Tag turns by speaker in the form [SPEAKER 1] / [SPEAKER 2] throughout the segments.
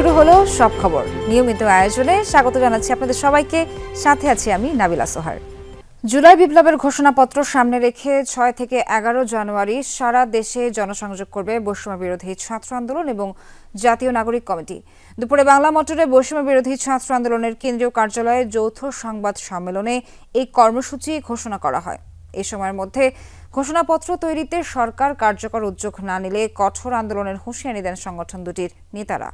[SPEAKER 1] শুরু হলো সব খবর নিয়মিত আয়োজনে স্বাগত জানাচ্ছি আপনাদের সবাইকে। সাথে আছি আমি নাবিলা সোহার। জুলাই বিপ্লবের ঘোষণাপত্র সামনে রেখে 6 থেকে 11 জানুয়ারি সারা দেশে জনসংযোগ করবে বৈষম্য বিরোধী ছাত্র আন্দোলন এবং জাতীয় নাগরিক কমিটি। দুপুরে বাংলা মোটরে বৈষম্য বিরোধী ছাত্র আন্দোলনের কেন্দ্রীয় কার্যালয়ে যৌথ সংবাদ সম্মেলনে এই কর্মসূচি ঘোষণা করা হয়। এই সময়ের মধ্যে ঘোষণাপত্র তৈরিতে সরকার কার্যকর উদ্যোগ না নিলে কঠোর আন্দোলনের হুঁশিয়ারি দেন সংগঠন দুটির নেতারা।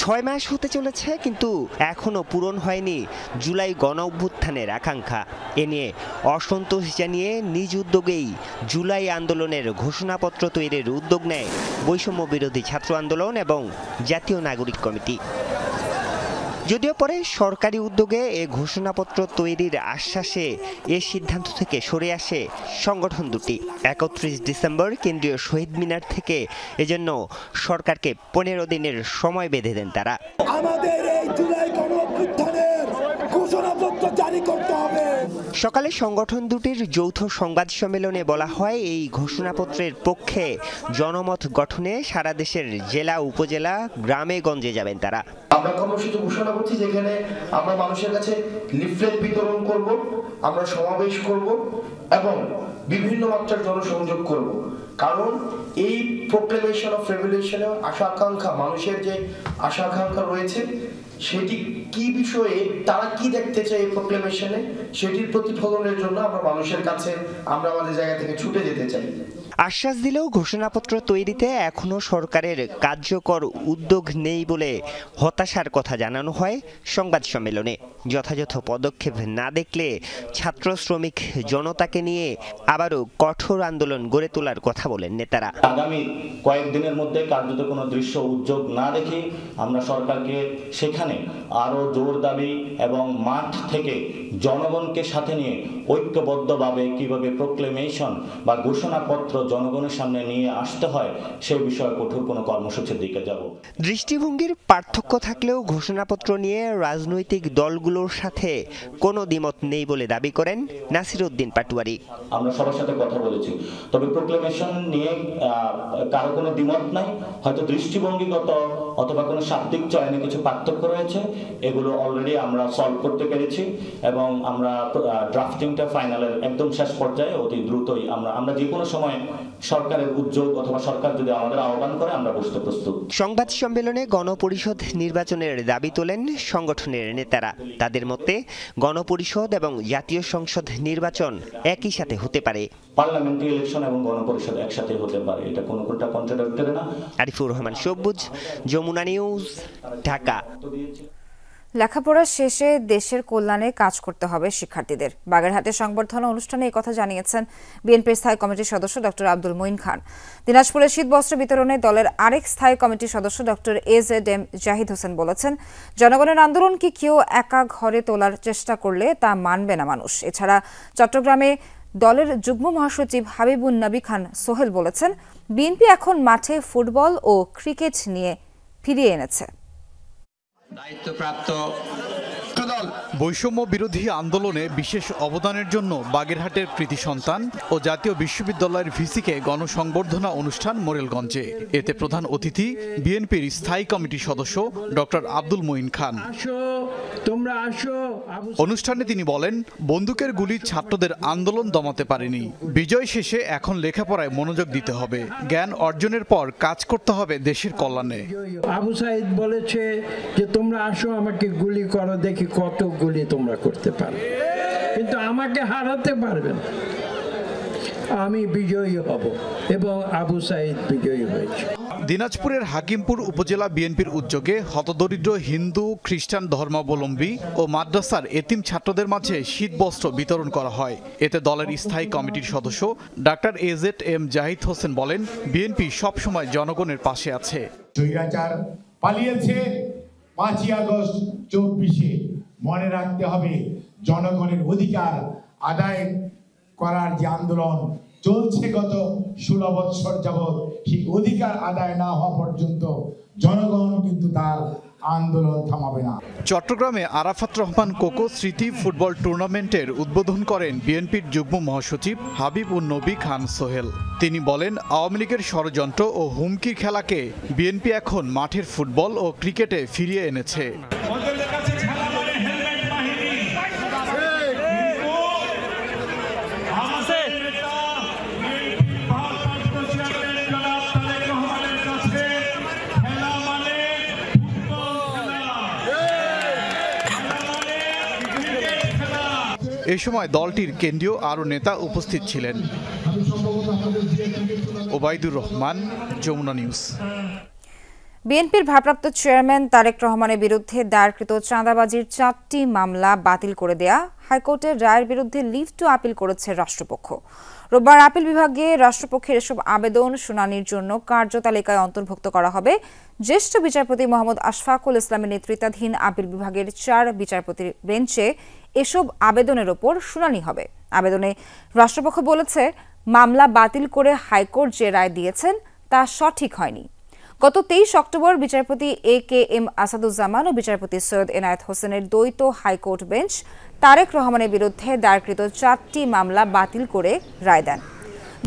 [SPEAKER 2] 6 মাস হতে চলেছে, কিন্তু এখনো পূরণ হয়নি জুলাই গণ অভ্যুত্থানের আকাঙ্ক্ষা। এ নিয়ে অসন্তোষ জানিয়ে নিজ উদ্যোগেই জুলাই আন্দোলনের ঘোষণাপত্র তৈরির উদ্যোগ নেয় বৈষম্য বিরোধী ছাত্র আন্দোলন এবং জাতীয় নাগরিক কমিটি। যদিও পরে সরকারি উদ্যোগে এ ঘোষণাপত্র তৈরির আশ্বাসে এ সিদ্ধান্ত থেকে সরে আসে সংগঠন দুটি। 31 ডিসেম্বর কেন্দ্রীয় শহীদ মিনার থেকে এজন্য সরকারকে 15 দিনের সময় বেঁধে দেন তারা।
[SPEAKER 3] আমাদের এই জুলাই গণ অভ্যুত্থানের ঘোষণাপত্র জারি করতে হবে।
[SPEAKER 2] সকালে সংগঠন দুটির যৌথ সংবাদ সম্মেলনে বলা হয়, এই ঘোষণাপত্রের পক্ষে জনমত গঠনে সারা দেশের জেলা উপজেলা গ্রামে গঞ্জে যাবেন তারা।
[SPEAKER 4] আমরা কর্মসূচি ঘোষণা করছি, যেখানে আমরা মানুষের কাছে লিফলেট বিতরণ করব, আমরা সমাবেশ করব এবং বিভিন্ন মাত্রার জনসংযোগ করব। কারণ এই প্রোক্লেমেশন অফ রেভলিউশনে আশা আকাঙ্ক্ষা, মানুষের যে আশা আকাঙ্ক্ষা রয়েছে, সেটি কি বিষয়ে তারা কি দেখতে চায় এই প্রোক্লেমেশনে, সেটির প্রতিফলনের জন্য আমরা মানুষের কাছে আমরা আমাদের জায়গা থেকে ছুটে যেতে চাই।
[SPEAKER 2] আশ্বাস দিলেও ঘোষণাপত্র তৈরিতে এখনো সরকারের কার্যকর উদ্যোগ নেই বলে হতাশার কথা জানানো হয় সংবাদ সম্মেলনে। যথাযথ পদক্ষেপ না দেখলে ছাত্র শ্রমিক জনতাকে নিয়ে আবারও কঠোর আন্দোলন গড়ে তোলার কথা বলেন নেতারা।
[SPEAKER 5] আগামী কয়েকদিনের মধ্যে কার্যত কোনো দৃশ্য উদ্যোগ না দেখি আমরা সরকারকে সেখানে আরো জোর দাবি এবং মাঠ থেকে জনগণকে সাথে নিয়ে ঐক্যবদ্ধভাবে কিভাবে প্রোক্লেমেশন বা ঘোষণাপত্র জনগণের সামনে নিয়ে আসতে হয় সেই বিষয়ে কঠোর কোনো কর্মসূচির দিকে যাব।
[SPEAKER 2] দৃষ্টিভঙ্গির পার্থক্য থাকলেও ঘোষণাপত্র নিয়ে রাজনৈতিক দলগুলোর সাথে কোনো দ্বিমত নেই বলে দাবি করেন নাসির উদ্দিন পাটোয়ারি।
[SPEAKER 5] আমরা সবার সাথে কথা বলেছি, তবে প্রোক্লেমেশন নিয়ে কারো কোনো দ্বিমত নাই। হয়তো দৃষ্টিভঙ্গিগত অথবা কোনো শাব্দিক চয়নে কিছু পার্থক্য রয়েছে, এগুলো অলরেডি আমরা সলভ করতে পেরেছি এবং আমরা ড্রাফটিংটা ফাইনালের একদম শেষ পর্যায়ে অতি দ্রুতই আমরা যে কোনো সময় সরকারের উদ্যোগ অথবা সরকার যদি আমাদের আহ্বান করে আমরা বসতে প্রস্তুত।
[SPEAKER 2] সংবাদ সম্মেলনে গণপরিষদ নির্বাচনের দাবি তোলেন সংগঠনের নেতারা। তাদের মতে গণপরিষদ এবং জাতীয় সংসদ নির্বাচন একই সাথে হতে পারে।
[SPEAKER 5] পার্লামেন্টারি ইলেকশন এবং গণপরিষদ একসাথে হতে পারে, এটা কোনোটা কন্ট্রাডিক্টরি না।
[SPEAKER 2] আরিফুর রহমান সবুজ, যমুনা নিউজ, ঢাকা।
[SPEAKER 1] লেখাপড়া শেষে দেশের কল্যাণে কাজ করতে হবে শিক্ষার্থীদের। বাগেরহাটে সংবর্ধনা অনুষ্ঠানে এই কথা জানিয়েছেন বিএনপির স্থায়ী কমিটির সদস্য ডক্টর আব্দুল মঈন খান। দিনাজপুরে শীতবস্ত্র বিতরণে দলের আরেক স্থায়ী কমিটির সদস্য ডক্টর AZM জাহিদ হোসেন বলেছেন, জনগণের আন্দোলনকে কেউ একা ঘরে তোলার চেষ্টা করলে তা মানবে না মানুষ। এছাড়া চট্টগ্রামে দলের যুগ্ম মহাসচিব হাবিবুন নবী খান সোহেল বলেছেন, বিএনপি এখন মাঠে ফুটবল ও ক্রিকেট নিয়ে ফিরিয়ে এনেছে।
[SPEAKER 6] বৈষম্য বিরোধী আন্দোলনে বিশেষ অবদানের জন্য বাগেরহাটের কৃতি সন্তান ও জাতীয় বিশ্ববিদ্যালয়ের ভিসিকে গণসংবর্ধনা অনুষ্ঠান মোরেলগঞ্জে। এতে প্রধান অতিথি বিএনপির স্থায়ী কমিটির সদস্য ডক্টর আব্দুল মঈন খান। অনুষ্ঠানে তিনি বলেন, বন্দুকের গুলি ছাত্রদের আন্দোলন দমাতে পারেনি। বিজয় শেষে এখন লেখাপড়ায় মনোযোগ দিতে হবে, জ্ঞান অর্জনের পর কাজ করতে হবে দেশের কল্যাণে।
[SPEAKER 7] আবু সাইদ বলেছে যে তোমরা আসো, আমাকে গুলি করো, দেখি কত গুলি তোমরা করতে পারো, কিন্তু আমাকে হারাতে পারবে না। আমি বিজয়ী হব এবং আবু সাইদ বিজয়ী হয়েছে।
[SPEAKER 6] দিনাজপুরের হাকিমপুর উপজেলা বিএনপির উদ্যোগে হতদরিদ্র হিন্দু খ্রিস্টান ধর্মাবলম্বী ও মাদ্রাসার এতিম ছাত্রদের মাঝে শীতবস্ত্র বিতরণ করা হয়। এতে দলের স্থায়ী কমিটির সদস্য ডক্টর AZM জাহিদ হোসেন বলেন, বিএনপি সবসময় জনগণের পাশে আছে।
[SPEAKER 8] স্বৈরাচার পালিয়েছে 5ই আগস্ট 24-এ। মনে রাখতে হবে, জনগণের অধিকার আদায় করার যে আন্দোলন চলছে গত 16 বৎসর যাবৎ, সেই অধিকার আদায় না হওয়া পর্যন্ত জনগণ কিন্তু তার আন্দোলন থামাবে না।
[SPEAKER 6] চট্টগ্রামে আরাফাত রহমান কোকো স্মৃতি ফুটবল টুর্নামেন্টের উদ্বোধন করেন বিএনপির যুগ্ম মহাসচিব হাবিব উন নবী খান সোহেল। তিনি বলেন, আওয়ামী লীগের ষড়যন্ত্র ও হুমকির খেলাকে বিএনপি এখন মাঠের ফুটবল ও ক্রিকেটে ফিরিয়ে এনেছে। এই সময় দলটির কেন্দ্রীয় আরও নেতা উপস্থিত ছিলেন। ওবায়দুর রহমান, যমুনা নিউজ।
[SPEAKER 1] বিএনপির ভারপ্রাপ্ত চেয়ারম্যান তারেক রহমানের বিরুদ্ধে দায়েরকৃত চাঁদাবাজির 4টি মামলা বাতিল করে দেয়া হাইকোর্টের রায়ের বিরুদ্ধে লিভ টু আপিল করেছে রাষ্ট্রপক্ষ। রোববার আপিল বিভাগে রাষ্ট্রপক্ষের এসব আবেদন শুনানির জন্য কার্যতালিকায় অন্তর্ভুক্ত করা হবে। জ্যেষ্ঠ বিচারপতি মোহাম্মদ আশফাকুল ইসলামের নেতৃত্বাধীন আপিল বিভাগের 4 বিচারপতির বেঞ্চে এসব আবেদনের ওপর শুনানি হবে। আবেদনে রাষ্ট্রপক্ষ বলেছে, মামলা বাতিল করে হাইকোর্ট যে রায় দিয়েছেন তা সঠিক হয়নি। গত 23 অক্টোবর বিচারপতি AKM আসাদুজ্জামান ও বিচারপতি সৈয়দ এনায়েত হোসেনের দ্বৈত হাইকোর্ট বেঞ্চ তারেক রহমানের বিরুদ্ধে দায়েরকৃত 4টি মামলা বাতিল করে রায় দেন।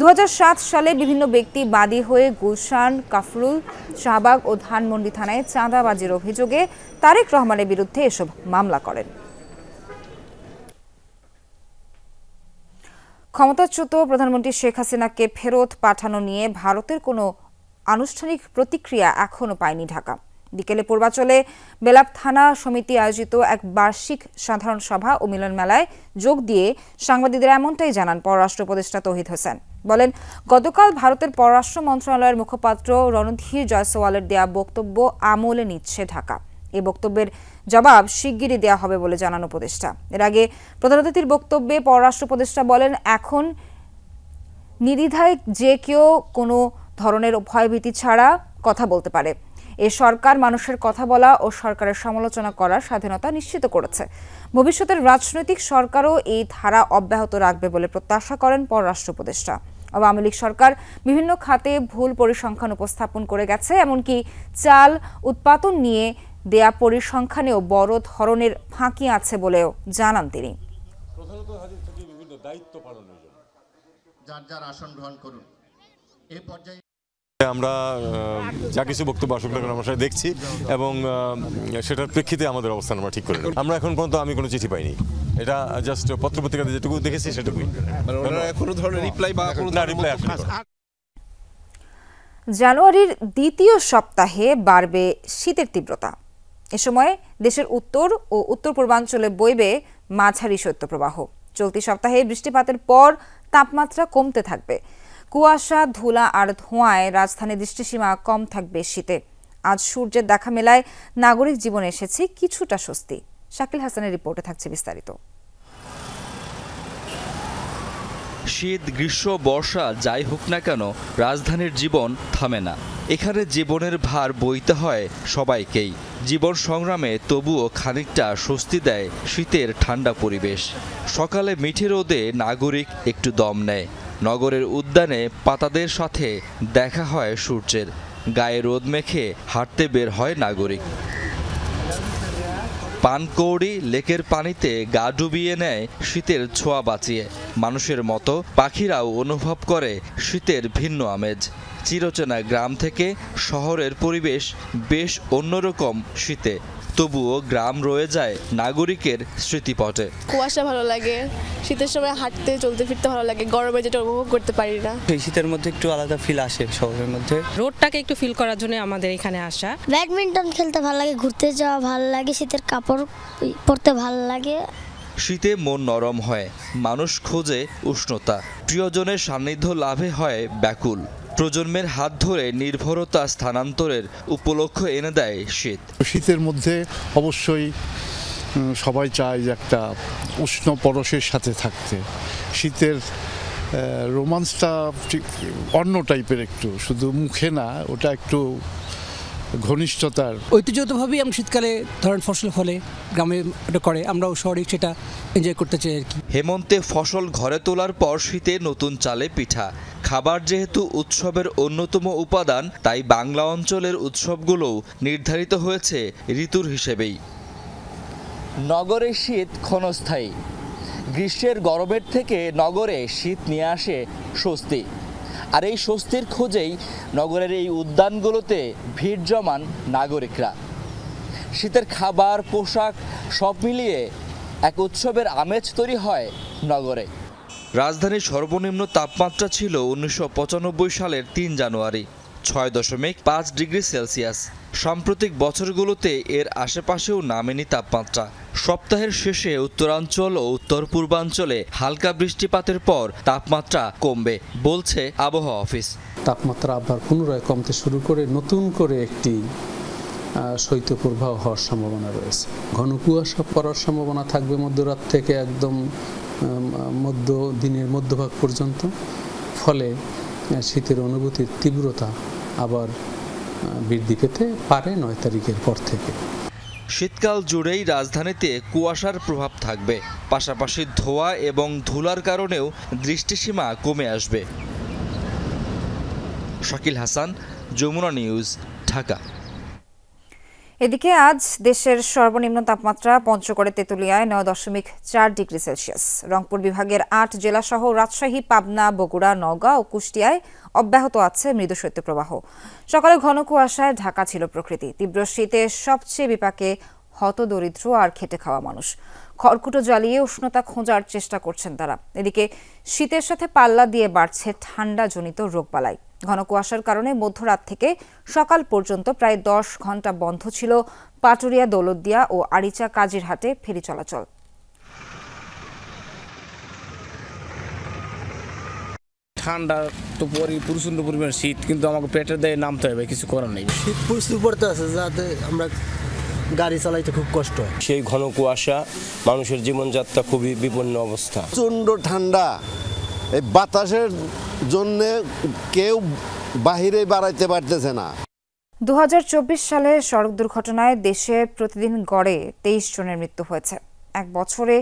[SPEAKER 1] 2007 সালে বিভিন্ন ব্যক্তি বাদী হয়ে গুলশান, কাফরুল, শাহবাগ ও ধানমন্ডি থানায় চাঁদাবাজির অভিযোগে তারেক রহমানের বিরুদ্ধে এসব মামলা করেন। ক্ষমতাচ্যুত প্রধানমন্ত্রী শেখ হাসিনাকে ফেরত পাঠানো নিয়ে ভারতের কোনো আনুষ্ঠানিক প্রতিক্রিয়া এখনো পায়নি ঢাকা। বিকেলে পূর্বাচলে বেলাব থানা সমিতি আয়োজিত এক বার্ষিক সাধারণ সভা ও মিলন মেলায় যোগ দিয়ে সাংবাদিকদের এমনটাই জানান পররাষ্ট্র উপদেষ্টা তৌহিদ হোসেন। বলেন, গতকাল ভারতের পররাষ্ট্র মন্ত্রণালয়ের মুখপাত্র রণধীর জয়সওয়ালের দেয়া বক্তব্য আমলে নিচ্ছে ঢাকা। এই বক্তব্যের জবাব শিগগিরই দেওয়া হবে বলে জানান উপদেষ্টা। এর আগে প্রধান অতিথির বক্তব্যে পররাষ্ট্র উপদেষ্টা বলেন, এখন নির্দ্বিধায় যে কেউ কোনো ধরনের ভয়ভীতি ছাড়া কথা বলতে পারে। এই সরকার মানুষের কথা বলা ও সরকারের সমালোচনা করার স্বাধীনতা নিশ্চিত করেছে। ভবিষ্যতের রাজনৈতিক সরকারও এই ধারা অব্যাহত রাখবে বলে প্রত্যাশা করেন পররাষ্ট্র উপদেষ্টা। আওয়ামী লীগ সরকার বিভিন্ন খাতে ভুল পরিসংখ্যান উপস্থাপন করে গেছে, এমনকি চাল উৎপাদন নিয়ে দেয়া পরিসংখ্যানেও বড় ধরনের ফাঁকি আছে বলেও জানান তিনি।
[SPEAKER 9] প্রধানত হাজির থেকে বিভিন্ন দায়িত্ব পালনের জন্য যার যার আসন গ্রহণ করুন। এই পর্যায়ে আমরা যা কিছু বক্তব্য আসুক না কেন আমরা সেটা দেখছি এবং সেটার প্রেক্ষিতে আমাদের অবস্থান আমরা ঠিক করে নেব। আমরা এখন পর্যন্ত আমি কোনো চিঠি পাইনি, এটা জাস্ট পত্রপত্রিকাতে যেটুকু দেখেছি সেটুকুই। কোনো ধরনের রিপ্লাই বা না রিপ্লাই আসেনি।
[SPEAKER 1] জানুয়ারির দ্বিতীয় সপ্তাহে বাড়বে শীতের তীব্রতা। এ সময় দেশের উত্তর ও উত্তর পূর্বাঞ্চলে বইবে মাঝারি শৈত্যপ্রবাহ। চলতি সপ্তাহে বৃষ্টিপাতের পর তাপমাত্রা কমতে থাকবে। কুয়াশা, ধুলা আর ধোঁয়ায় রাজধানীর দৃষ্টিসীমা কম থাকবে শীতে। আজ সূর্যের দেখা মেলায় নাগরিক জীবনে এসেছে কিছুটা স্বস্তি। শাকিল হাসানের রিপোর্টে থাকছে বিস্তারিত।
[SPEAKER 10] শীত, গ্রীষ্ম, বর্ষা যাই হোক না কেন রাজধানীর জীবন থামে না। এখানে জীবনের ভার বইতে হয় সবাইকেই। জীবন সংগ্রামে তবুও খানিকটা স্বস্তি দেয় শীতের ঠান্ডা পরিবেশ। সকালে মিঠে রোদে নাগরিক একটু দম নেয়। নগরের উদ্যানে পাতাদের সাথে দেখা হয় সূর্যের। গায়ে রোদ মেখে হাঁটতে বের হয় নাগরিক। পানকৌড়ি লেকের পানিতে গা ডুবিয়ে নেয় শীতের ছোঁয়া বাঁচিয়ে। মানুষের মতো পাখিরাও অনুভব করে শীতের ভিন্ন আমেজ। চিরচেনা গ্রাম থেকে শহরের পরিবেশ বেশ অন্যরকম শীতে, তবুও গ্রাম রয়ে যায় নাগরিকের স্মৃতিপটে।
[SPEAKER 11] কুয়াশা ভালো লাগে, শীতের সময় হাঁটতে চলতে ফিরতে ভালো লাগে, গরমে যেটা উপভোগ করতে পারি না।
[SPEAKER 12] এই শীতের মধ্যে একটু আলাদা ফিল আসে শহরের মধ্যে।
[SPEAKER 13] রোডটাকে একটু ফিল করার জন্য আমাদের এখানে আসা।
[SPEAKER 14] ব্যাডমিন্টন খেলতে ভালো লাগে, ঘুরতে যাওয়া ভালো লাগে, শীতের কাপড় পরতে ভালো লাগে।
[SPEAKER 10] শীতে মন নরম হয়, মানুষ খোঁজে উষ্ণতা, প্রিয়জনের সান্নিধ্য লাভে হয় ব্যাকুল। প্রজন্মের হাত ধরে নির্ভরতা স্থানান্তরের উপলক্ষ এনে দেয় শীত।
[SPEAKER 15] শীতের মধ্যে অবশ্যই সবাই চায় যে একটা উষ্ণ পরশের সাথে থাকতে। শীতের রোমান্সটা ঠিক অন্য টাইপের, একটু শুধু মুখে না, ওটা একটু ঘনিষ্ঠতার।
[SPEAKER 16] ঐতিহ্যগতভাবেই আমরা শীতকালে ধরেন ফসল ফলে গ্রামে এটা করে, আমরাও শহরে সেটা এনজয় করতে চাই আর কি।
[SPEAKER 10] হেমন্তে ফসল ঘরে তোলার পর শীতে নতুন চালে পিঠা খাবার যেহেতু উৎসবের অন্যতম উপাদান, তাই বাংলা অঞ্চলের উৎসবগুলোও নির্ধারিত হয়েছে ঋতুর হিসেবেই। নগরে শীত ক্ষণস্থায়ী। গ্রীষ্মের গরমের থেকে নগরে শীত নিয়ে আসে স্বস্তি, আর এই স্বস্তির খোঁজেই নগরের এই উদ্যানগুলোতে ভিড় জমান নাগরিকরা। শীতের খাবার, পোশাক সব মিলিয়ে এক উৎসবের আমেজ তৈরি হয় নগরে। রাজধানীর সর্বনিম্ন তাপমাত্রা ছিল 1995 সালের 3 জানুয়ারি 6.5 ডিগ্রি সেলসিয়াস। সাম্প্রতিক বছরগুলোতে এর আশেপাশেও নামেনি তাপমাত্রা। সপ্তাহের শেষে উত্তরাঞ্চল ও উত্তর পূর্বাঞ্চলে হালকা বৃষ্টিপাতের পর তাপমাত্রা কমবে বলছে আবহাওয়া অফিস।
[SPEAKER 17] তাপমাত্রা আবার পুনরায় কমতে শুরু করে নতুন করে একটি শৈত্যপ্রবাহ হওয়ার সম্ভাবনা রয়েছে। ঘন কুয়াশা পড়ার সম্ভাবনা থাকবে মধ্যরাত থেকে একদম দিনের মধ্যভাগ পর্যন্ত। ফলে শীতের অনুভূতির তীব্রতা আবার বৃদ্ধি পেতে পারে 9 তারিখের পর থেকে।
[SPEAKER 10] শীতকাল জুড়েই রাজধানীতে কুয়াশার প্রভাব থাকবে, পাশাপাশি ধোঁয়া এবং ধুলার কারণেও দৃষ্টিসীমা কমে আসবে। শাকিল হাসান, যমুনা নিউজ, ঢাকা।
[SPEAKER 1] এদিকে আজ দেশের সর্বনিম্ন তাপমাত্রা পঞ্চগড়ে তেঁতুলিয়ায় 9.4 ডিগ্রি সেলসিয়াস। রংপুর বিভাগের 8 জেলাসহ রাজশাহী, পাবনা, বগুড়া, নওগাঁ ও কুষ্টিয়ায় অব্যাহত আছে মৃদু শৈত্যপ্রবাহ। সকালে ঘন কুয়াশায় ঢাকা ছিল প্রকৃতি। তীব্র শীতে সবচেয়ে বিপাকে হতদরিদ্র আর খেটে খাওয়া মানুষ। খড়কুটো জ্বালিয়ে উষ্ণতা খোঁজার চেষ্টা করছেন তারা। এদিকে শীতের সাথে পাল্লা দিয়ে বাড়ছে ঠান্ডাজনিত রোগবালাই। ঘন কুয়াশার কারণে মধ্যরাত থেকে সকাল পর্যন্ত প্রায় 10 ঘন্টা বন্ধ ছিল পাটুরিয়া, দৌলতদিয়া ও আরিচা কাজিরহাটে ফেরি চলাচল।
[SPEAKER 18] ঠান্ডা তো প্রচন্ড পরিমাণ শীত, কিন্তু আমাকে পেটের দায়ে নামতে হবে, কিছু করার নেই।
[SPEAKER 19] শীত প্রচুর পড়তে আছে, যাতে আমরা গাড়ি চালাইতে খুব কষ্ট হয়।
[SPEAKER 20] সেই ঘন কুয়াশা মানুষের জীবনযাত্রা খুবই বিপন্ন অবস্থা।
[SPEAKER 21] প্রচণ্ড ঠান্ডা, এই বাতাসের জন্য কেউ বাহিরে বাড়াইতে পারতেছে না।
[SPEAKER 1] 2024 সালে সড়ক দুর্ঘটনায় দেশে প্রতিদিন গড়ে 23 জনের মৃত্যু হয়েছে। এক বছরে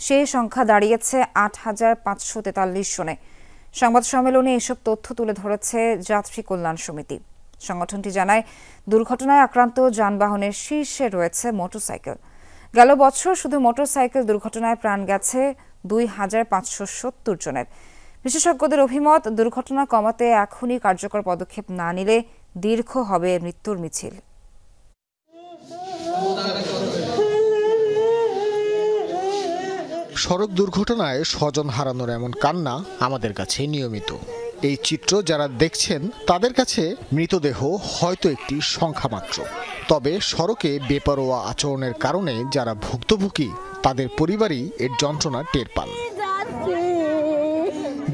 [SPEAKER 1] সেই সংখ্যা দাঁড়িয়েছে 8,543 জনে। সংবাদ সম্মেলনে এসব তথ্য তুলে ধরেছে যাত্রী কল্যাণ সমিতি। সংগঠনটি জানায়, দুর্ঘটনায় আক্রান্ত যানবাহনের শীর্ষে রয়েছে মোটরসাইকেল। গেল বছর শুধু মোটরসাইকেল দুর্ঘটনায় প্রাণ গেছে 2,570 জনের। বিশেষজ্ঞদের অভিমত, দুর্ঘটনা কমাতে এখনই কার্যকর পদক্ষেপ না নিলে দীর্ঘ হবে মৃত্যুর মিছিল।
[SPEAKER 22] সড়ক দুর্ঘটনায় স্বজন হারানোর এমন কান্না আমাদের কাছে নিয়মিত। এই চিত্র যারা দেখছেন তাদের কাছে মৃতদেহ হয়তো একটি সংখ্যা মাত্র। তবে সড়কে বেপরোয়া আচরণের কারণে যারা ভুক্তভোগী তাদের পরিবারই এর যন্ত্রণা টের পান।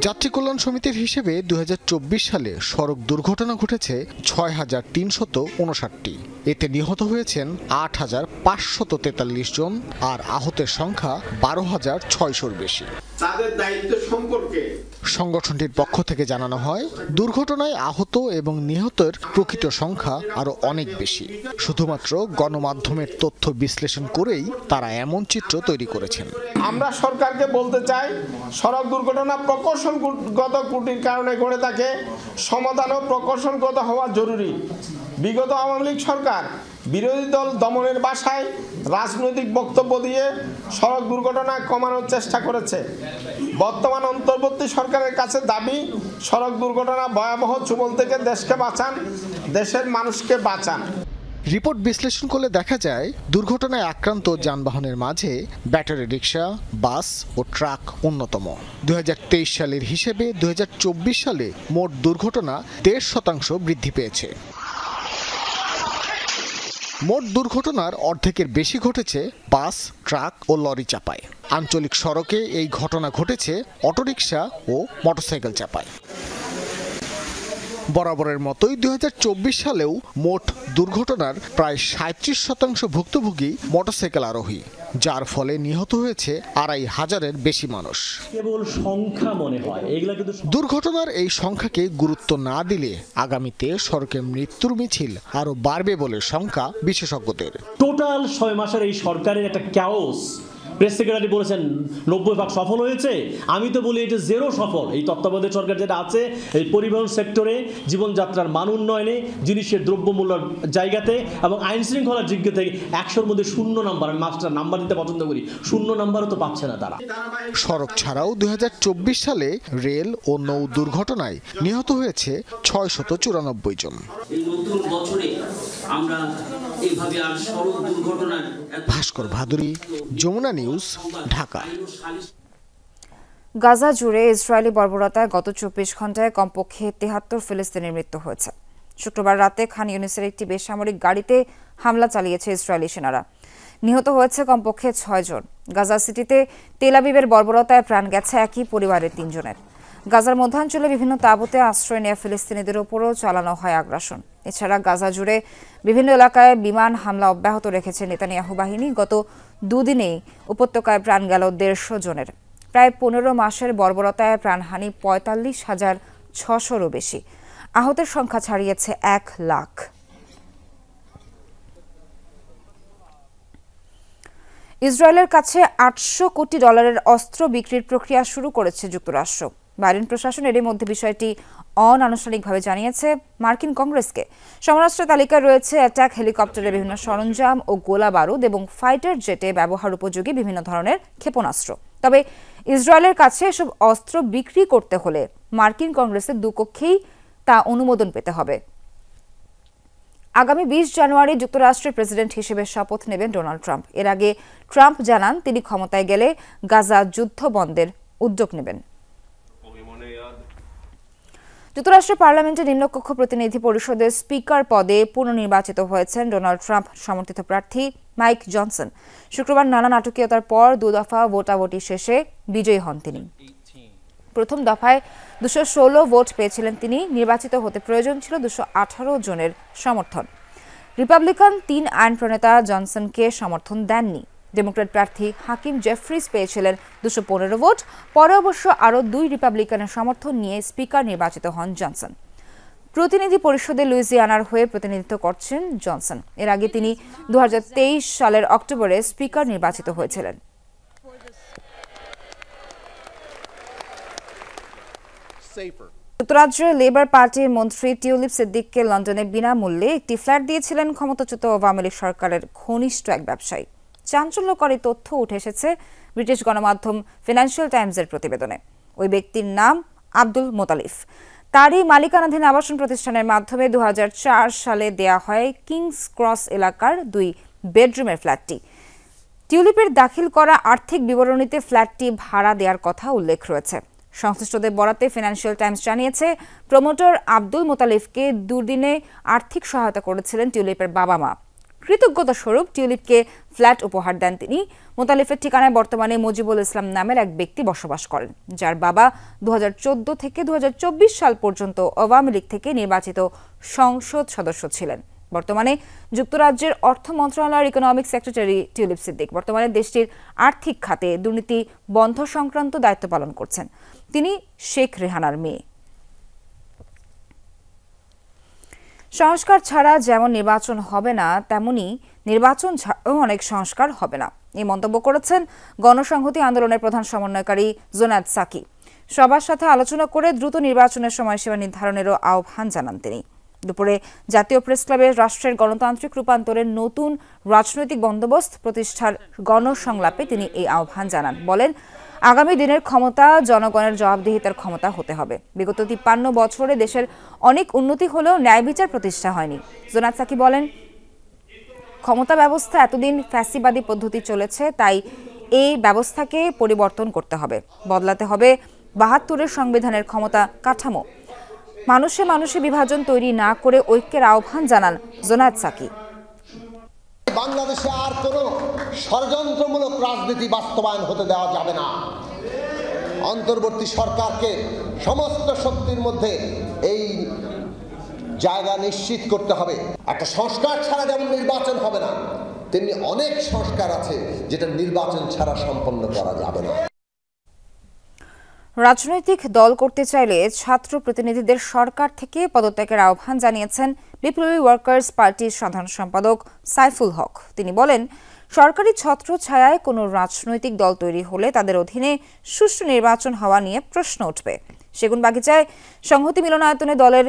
[SPEAKER 22] যাত্রী কল্যাণ সমিতির হিসেবে 2024 সালে সড়ক দুর্ঘটনা ঘটেছে 6,359টি। এতে নিহত হয়েছেন 8,543 জন, আর আহতের সংখ্যা 12,600-র বেশি।
[SPEAKER 23] তাদের দায়িত্ব সম্পর্কে
[SPEAKER 22] সংগঠনটির পক্ষ থেকে জানানো হয়, দুর্ঘটনায় আহত এবং নিহতের প্রকৃত সংখ্যা আরো অনেক বেশি। শুধুমাত্র গণমাধ্যমের তথ্য বিশ্লেষণ করেই তারা এমন চিত্র তৈরি করেছেন।
[SPEAKER 23] আমরা সরকারকে বলতে চাই, সড়ক দুর্ঘটনা প্রকৌশলগত ত্রুটির কারণে ঘটে থাকে, সমাধান ও প্রকৌশলগত হওয়া জরুরি। বিগত আওয়ামী লীগ সরকার বিরোধী দল দমনের বাসায় রাজনৈতিক বক্তব্য দিয়ে সড়ক দুর্ঘটনা কমানোর চেষ্টা করেছে। বর্তমান অন্তর্বর্তী সরকারের কাছে দাবি, সড়ক দুর্ঘটনা ভয়াবহ ছোবল থেকে দেশকে বাঁচান, দেশের মানুষকে বাঁচান।
[SPEAKER 22] রিপোর্ট বিশ্লেষণ করলে দেখা যায়, দুর্ঘটনায় আক্রান্ত যানবাহনের মাঝে ব্যাটারি রিক্সা, বাস ও ট্রাক অন্যতম। 2023 সালের হিসেবে 2024 সালে মোট দুর্ঘটনা 1.5% বৃদ্ধি পেয়েছে। মোট দুর্ঘটনার অর্ধেকের বেশি ঘটেছে বাস, ট্রাক ও লরি চাপায়। আঞ্চলিক সড়কে এই ঘটনা ঘটেছে অটোরিকশা ও মোটরসাইকেল চাপায়। বরাবরের মতোই 2024 সালেও মোট দুর্ঘটনার প্রায় 37% ভুক্তভোগী মোটরসাইকেল আরোহী, যার ফলে নিহত হয়েছে 2,500-এর বেশি মানুষ।
[SPEAKER 24] কেবল সংখ্যা মনে হয়, এগুলা কিন্তু
[SPEAKER 22] দুর্ঘটনার এই সংখ্যাকে গুরুত্ব না দিলে আগামীতে সড়কে মৃত্যুর মিছিল আরো বাড়বে বলে শঙ্কা বিশেষজ্ঞদের।
[SPEAKER 24] টোটাল 6 মাসের এই সরকারের একটা ক্যাওস প্রেস সেক্রেটারি বলেছেন 90% সফল হয়েছে, আমি তো বলি এটা জেরো সফল। এই তত্ত্বাবধায়ক সরকার যেটা আছে এই পরিবহন সেক্টরে, জীবনযাত্রার মান উন্নয়নে, জিনিসের দ্রব্যমূল্যের জায়গাতে এবং আইন শৃঙ্খলার দিক থেকে 100-র মধ্যে 0 নাম্বার। আমি মাস্টার নাম্বার দিতে পছন্দ করি, 0 নাম্বারও তো পাচ্ছে না তারা।
[SPEAKER 22] সড়ক ছাড়াও 2024 সালে রেল ও নৌ দুর্ঘটনায় নিহত হয়েছে 694 জন।
[SPEAKER 2] এই নতুন বছরে আমরা এইভাবে আর সড়ক দুর্ঘটনার।
[SPEAKER 22] ভাস্কর ভাদুরী, যমুনা নিউজ, ঢাকা।
[SPEAKER 1] গাজা জুড়ে ইসরায়েলি বর্বরতায় গত 24 ঘন্টায় কমপক্ষে 73 ফিলিস্তিনির মৃত্যু হয়েছে। শুক্রবার রাতে খান ইউনিসের একটি বেসামরিক গাড়িতে হামলা চালিয়েছে ইসরায়েলি সেনারা। নিহত হয়েছে কমপক্ষে 6 জন। গাজা সিটিতে তেল আবিবের বর্বরতায় প্রাণ গেছে একই পরিবারের 3 জনের। গাজার মধ্যাঞ্চলে বিভিন্ন তাঁবুতে আশ্রয় নেওয়া ফিলিস্তিনিদের ওপরও চালানো হয় আগ্রাসন। এছাড়া গাজা জুড়ে বিভিন্ন এলাকায় বিমান হামলা অব্যাহত রেখেছে নেতানিয়াহু বাহিনী। গত দুদিনেই উপত্যকায় প্রাণ গেল 150 জনের। প্রায় 15 মাসের বর্বরতায় প্রাণহানি 45,600-রও বেশি। আহতের সংখ্যা ছাড়িয়েছে 1 লাখ। ইসরায়েলের কাছে $800 কোটি অস্ত্র বিক্রির প্রক্রিয়া শুরু করেছে যুক্তরাষ্ট্র। বাইডেন প্রশাসন এরই মধ্যে বিষয়টি অনানুষ্ঠানিকভাবে জানিয়েছে মার্কিন কংগ্রেসকে। সমরাস্ত্র তালিকায় রয়েছে অ্যাটাক হেলিকপ্টারের বিভিন্ন সরঞ্জাম ও গোলা বারুদ এবং ফাইটার জেটে ব্যবহার উপযোগী বিভিন্ন ধরনের ক্ষেপণাস্ত্র। তবে ইসরায়েলের কাছে এসব অস্ত্র বিক্রি করতে হলে মার্কিন কংগ্রেসের দুকক্ষেই তা অনুমোদন পেতে হবে। আগামী 20 জানুয়ারি যুক্তরাষ্ট্রের প্রেসিডেন্ট হিসেবে শপথ নেবেন ডোনাল্ড ট্রাম্প। এর আগে ট্রাম্প জানান তিনি ক্ষমতায় গেলে গাজা যুদ্ধ বন্ধের উদ্যোগ নেবেন। যুক্তরাষ্ট্রের পার্লামেন্টের নিম্নকক্ষ প্রতিনিধি পরিষদের স্পিকার পদে পুনর্নির্বাচিত হয়েছেন ডোনাল্ড ট্রাম্প সমর্থিত প্রার্থী মাইক জনসন। শুক্রবার নানা নাটকীয়তার পর 2 দফা ভোটাভুটি শেষে বিজয়ী হন তিনি। প্রথম দফায় 216 ভোট পেয়েছিলেন তিনি। নির্বাচিত হতে প্রয়োজন ছিল 218 জনের সমর্থন। রিপাবলিকান 3 আইন প্রণেতা জনসনকে সমর্থন দেননি। ডেমোক্র্যাট প্রার্থী হাকিম জেফ্রিস পেয়েছিলেন 215 ভোট। পরে অবশ্য আরও 2 রিপাবলিকানের সমর্থন নিয়ে স্পিকার নির্বাচিত হন জনসন। প্রতিনিধি পরিষদে লুইজিয়ানার হয়ে প্রতিনিধিত্ব করছেন জনসন। এর আগে তিনি 2023 সালের অক্টোবরে স্পিকার নির্বাচিত হয়েছিলেন। যুক্তরাজ্যের লেবার পার্টির মন্ত্রী টিউলিপ সিদ্দিককে লন্ডনে বিনামূল্যে একটি ফ্ল্যাট দিয়েছিলেন ক্ষমতাচ্যুত আওয়ামী লীগ সরকারের ঘনিষ্ঠ এক ব্যবসায়ী। চাঞ্চল্যকরী তথ্য উঠে এসেছে ব্রিটিশ গণমাধ্যম ফিনান্সিয়াল টাইমসের প্রতিবেদনে। ওই ব্যক্তির নাম আব্দুল মোতালিফ। তারই মালিকানাধীন আবাসন প্রতিষ্ঠানের মাধ্যমে 2004 সালে দেয়া হয় কিংস ক্রস এলাকার 2 বেডরুমের ফ্ল্যাটটি। টিউলিপের দাখিল করা আর্থিক বিবরণীতে ফ্ল্যাটটি ভাড়া দেওয়ার কথা উল্লেখ রয়েছে। সংশ্লিষ্টদের বরাতে ফিনান্সিয়াল টাইমস জানিয়েছে প্রমোটর আব্দুল মোতালিফকে দুদিনে আর্থিক সহায়তা করেছিলেন টিউলিপের বাবা মা। কৃতজ্ঞতা স্বরূপ টিউলিপকে ফ্ল্যাট উপহার দেন তিনি। মোতালিফের ঠিকানায় বর্তমানে মুজিবুল ইসলাম নামের এক ব্যক্তি বসবাস করেন, যার বাবা 2014 থেকে 2024 সাল পর্যন্ত আওয়ামী লীগ থেকে নির্বাচিত সংসদ সদস্য ছিলেন। বর্তমানে যুক্তরাজ্যের অর্থ মন্ত্রণালয়ের ইকোনমিক সেক্রেটারি টিউলিপ সিদ্দিক বর্তমানে দেশটির আর্থিক খাতে দুর্নীতি বন্ধ সংক্রান্ত দায়িত্ব পালন করছেন। তিনি শেখ রেহানার মেয়ে। সংস্কার ছাড়া যেমন নির্বাচন হবে না, তেমনি নির্বাচন ছাড়াও অনেক সংস্কার হবে না, এই মন্তব্য করেছেন গণসংহতি আন্দোলনের প্রধান সমন্বয়কারী জোনায়েদ সাকি। সবার সাথে আলোচনা করে দ্রুত নির্বাচনের সময়সীমা নির্ধারণেরও আহ্বান জানান তিনি। দুপুরে জাতীয় প্রেস ক্লাবে রাষ্ট্রের গণতান্ত্রিক রূপান্তরের নতুন রাজনৈতিক বন্দোবস্ত প্রতিষ্ঠার গণসংলাপে তিনি এই আহ্বান জানান। বলেন, আগামী দিনের ক্ষমতা জনগণের জবাবদিহিতার ক্ষমতা হতে হবে। বিগত 53 বছরে দেশের অনেক উন্নতি হলেও ন্যায় বিচার প্রতিষ্ঠা হয়নি। জোনায়েদ সাকি বলেন, ক্ষমতা ব্যবস্থা এতদিন ফ্যাসিবাদী পদ্ধতি চলেছে, তাই এই ব্যবস্থাকে পরিবর্তন করতে হবে, বদলাতে হবে 72-এর সংবিধানের ক্ষমতা কাঠামো। মানুষে মানুষে বিভাজন তৈরি না করে ঐক্যের আহ্বান জানান জোনায়েদ সাকি।
[SPEAKER 3] বাংলাদেশে আর কোনো ষড়যন্ত্রমূলক রাজনীতি বাস্তবায়ন হতে দেওয়া যাবে না। অন্তর্বর্তী সরকারকে সমস্ত শক্তির মধ্যে এই জায়গা নিশ্চিত করতে হবে। একটা সংস্কার ছাড়া যেমন নির্বাচন হবে না, তেমনি অনেক সংস্কার আছে যেটা নির্বাচন ছাড়া সম্পন্ন করা যাবে না।
[SPEAKER 1] রাজনৈতিক দল করতে চাইলে ছাত্র প্রতিনিধিদের সরকার থেকে পদত্যাগের আহ্বান জানিয়েছেন বিপ্লবী ওয়ার্কার্স পার্টির সাধারণ সম্পাদক সাইফুল হক। তিনি বলেন, সরকারি ছত্রছায়ায় কোনো রাজনৈতিক দল তৈরি হলে তাদের অধীনে সুষ্ঠু নির্বাচন হওয়া নিয়ে প্রশ্ন উঠবে। সেগুনবাগিচায় সংহতি মিলনায়তনে দলের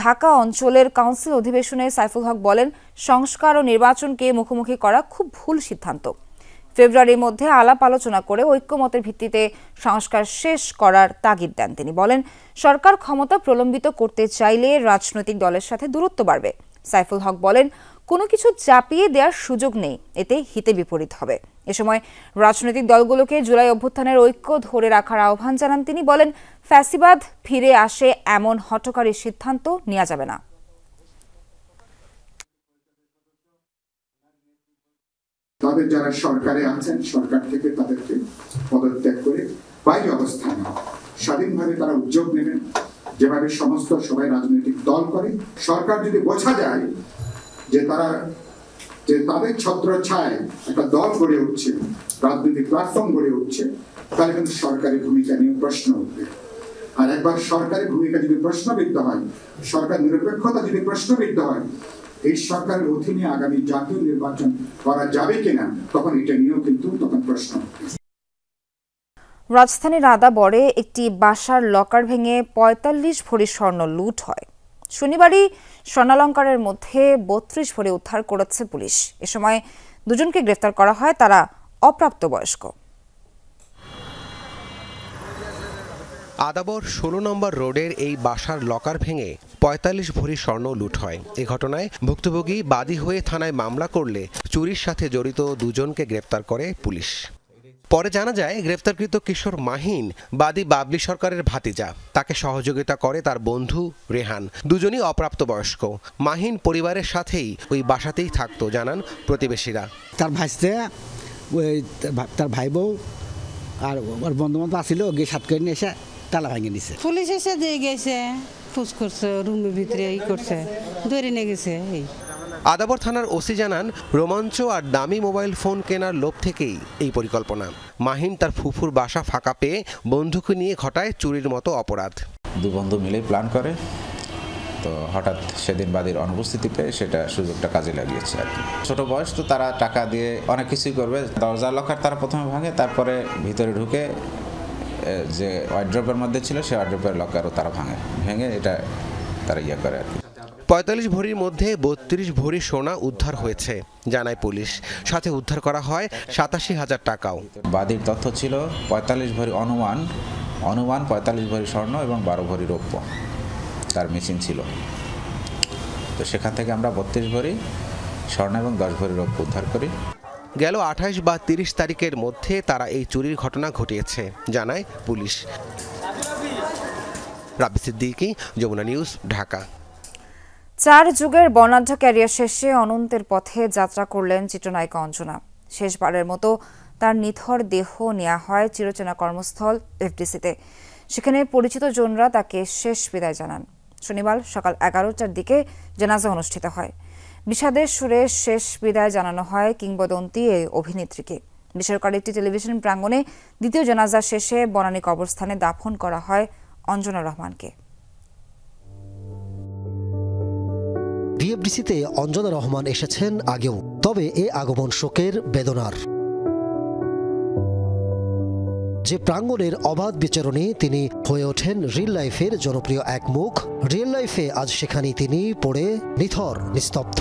[SPEAKER 1] ঢাকা অঞ্চলের কাউন্সিল অধিবেশনে সাইফুল হক বলেন, সংস্কার ও নির্বাচনকে মুখোমুখি করা খুব ভুল সিদ্ধান্ত। ফেব্রুয়ারির মধ্যে আলাপ আলোচনা করে ঐক্যমতের ভিত্তিতে সংস্কার শেষ করার তাগিদ দেন তিনি। বলেন, সরকার ক্ষমতা প্রলম্বিত করতে চাইলে রাজনৈতিক দলের সাথে দূরত্ব বাড়বে। সাইফুল হক বলেন, কোনো কিছু চাপিয়ে দেওয়ার সুযোগ নেই, এতে হিতে বিপরীত হবে। এ সময় রাজনৈতিক দলগুলোকে জুলাই অভ্যুত্থানের ঐক্য ধরে রাখার আহ্বান জানান তিনি। বলেন, ফ্যাসিবাদ ফিরে আসে এমন হঠকারী সিদ্ধান্ত নেওয়া যাবে না।
[SPEAKER 4] তাদের যারা সরকারে আছেন, সরকার থেকে তাদেরকে পদত্যাগ করে বাইরে অবস্থানে স্বাধীনভাবে তারা উদ্যোগ নেবেন, যেভাবে সমস্ত সবাই রাজনৈতিক দল করে। সরকার যদি বোঝা যায় যে তাদের ছত্রছায়ায় একটা দল গড়ে উঠছে, রাজনৈতিক প্ল্যাটফর্ম গড়ে উঠছে, তাহলে কিন্তু সরকারি ভূমিকা নিয়ে প্রশ্ন উঠবে। আর একবার সরকারি ভূমিকা যদি প্রশ্নবিদ্ধ হয়, সরকার নিরপেক্ষতা যদি প্রশ্নবিদ্ধ হয়, এই সরকারের অধীনে আগামী জাতীয় নির্বাচন করা যাবে কিনা, তখন এটা নিয়েও কিন্তু তখন প্রশ্ন।
[SPEAKER 1] রাজধানীর আদাবরে একটি বাসার লকার ভেঙে ৪৫ ভরি স্বর্ণ লুট হয়। শনিবারই স্বর্ণালঙ্কারের মধ্যে ৩২ ভরি উদ্ধার করেছে পুলিশ। এ সময় দুজনকে গ্রেফতার করা হয়, তারা অপ্রাপ্তবয়স্ক।
[SPEAKER 5] আদাবর ১৬ নম্বর রোডের এই বাসার লকার ভেঙে ৪৫ ভরি স্বর্ণ লুট হয়। এ ঘটনায় ভুক্তভোগী বাদী হয়ে থানায় মামলা করলে চুরির সাথে জড়িত দুজনকে গ্রেফতার করে পুলিশ। পরে জানা যায়, গ্রেফতারকৃত কিশোর মাহিন বাদী বাবলি সরকারের ভাতিজা। তাকে সহযোগিতা করে তার বন্ধু রেহান। দুজনই অপ্রাপ্তবয়স্ক। মাহিন পরিবারের সাথেই ওই বাসাতেই থাকতো, জানান প্রতিবেশীরা।
[SPEAKER 7] তার ভাইসতে তার ভাই বউ আর ওর বন্ধু বান্ধব আসছিল, গিয়ে সাত করে নিয়ে এসে তালা ভাঙে নিছে।
[SPEAKER 8] পুলিশ এসে দিয়ে গেছে, ফুস করছে, রুমের ভিতরে ই করছে, ধরে নিয়ে গেছে।
[SPEAKER 5] আদাবর থানার ওসি জানান, রোমাঞ্চ আর দামি মোবাইল ফোন কেনার লোভ থেকেই এই পরিকল্পনা। মাহিন তার ফুফুর বাসা ফাঁকা পেয়ে বন্ধুক নিয়ে ঘটায় চুরির মতো অপরাধ।
[SPEAKER 25] দু বন্ধু মিলে প্ল্যান করে, তো হঠাৎ সেদিন বাদীর অনুপস্থিতি পেয়ে সেটা সুযোগটা কাজে লাগিয়েছে আর কি। ছোট বয়স তো, তারা টাকা দিয়ে অনেক কিছুই করবে। দরজা লকার তারা প্রথমে ভাঙে, তারপরে ভিতরে ঢুকে যে ওয়ার্ড্রপের মধ্যে ছিল সেই ওয়ার্ড্রপের লকারও তারা ভেঙে এটা তারা ইয়ে করে আর কি।
[SPEAKER 5] ৪৫ ভরির মধ্যে ৩২ ভরি সোনা উদ্ধার হয়েছে জানায় পুলিশ। সাথে উদ্ধার করা হয় ৮৭,০০০ টাকাও।
[SPEAKER 25] বাদীর তথ্য ছিল ৪৫ ভরি অনুমান ৪৫ ভরি স্বর্ণ এবং ১২ ভরি রৌপ্য তার মেশিন ছিল। তো সেখান থেকে আমরা ৩২ ভরি স্বর্ণ এবং ১০ ভরি রৌপ্য উদ্ধার করি।
[SPEAKER 5] গেল ২৮ বা ৩০ তারিখের মধ্যে তারা এই চুরির ঘটনা ঘটিয়েছে জানায় পুলিশ। রাবি সিদ্দিকী, যমুনা নিউজ, ঢাকা।
[SPEAKER 1] ৪ যুগের বর্ণাঢ্য ক্যারিয়ার শেষে অনন্তের পথে যাত্রা করলেন চিত্রনায়িকা অঞ্জনা। শেষবারের মতো তার নিথর দেহ নেওয়া হয় চিরচেনা কর্মস্থল এফডিসিতে। সেখানে পরিচিত জনরা তাকে শেষ বিদায় জানান। শনিবার সকাল ১১টার দিকে জানাজা অনুষ্ঠিত হয়। বিষাদের সুরে শেষ বিদায় জানানো হয় কিংবদন্তি এই অভিনেত্রীকে। বেসরকারি একটি টেলিভিশন প্রাঙ্গণে দ্বিতীয় জানাজা শেষে বনানী কবরস্থানে দাফন করা হয় অঞ্জনা রহমানকে।
[SPEAKER 26] ডিএফডিসিতে অঞ্জনা রহমান এসেছেন আগেও, তবে এ আগমন শোকের বেদনার। যে প্রাঙ্গণের অবাধ বিচরণে তিনি হয়ে ওঠেন রিল লাইফের জনপ্রিয় এক মুখ, রিয়েল লাইফে আজ সেখানেই তিনি পড়ে নিথর নিস্তব্ধ।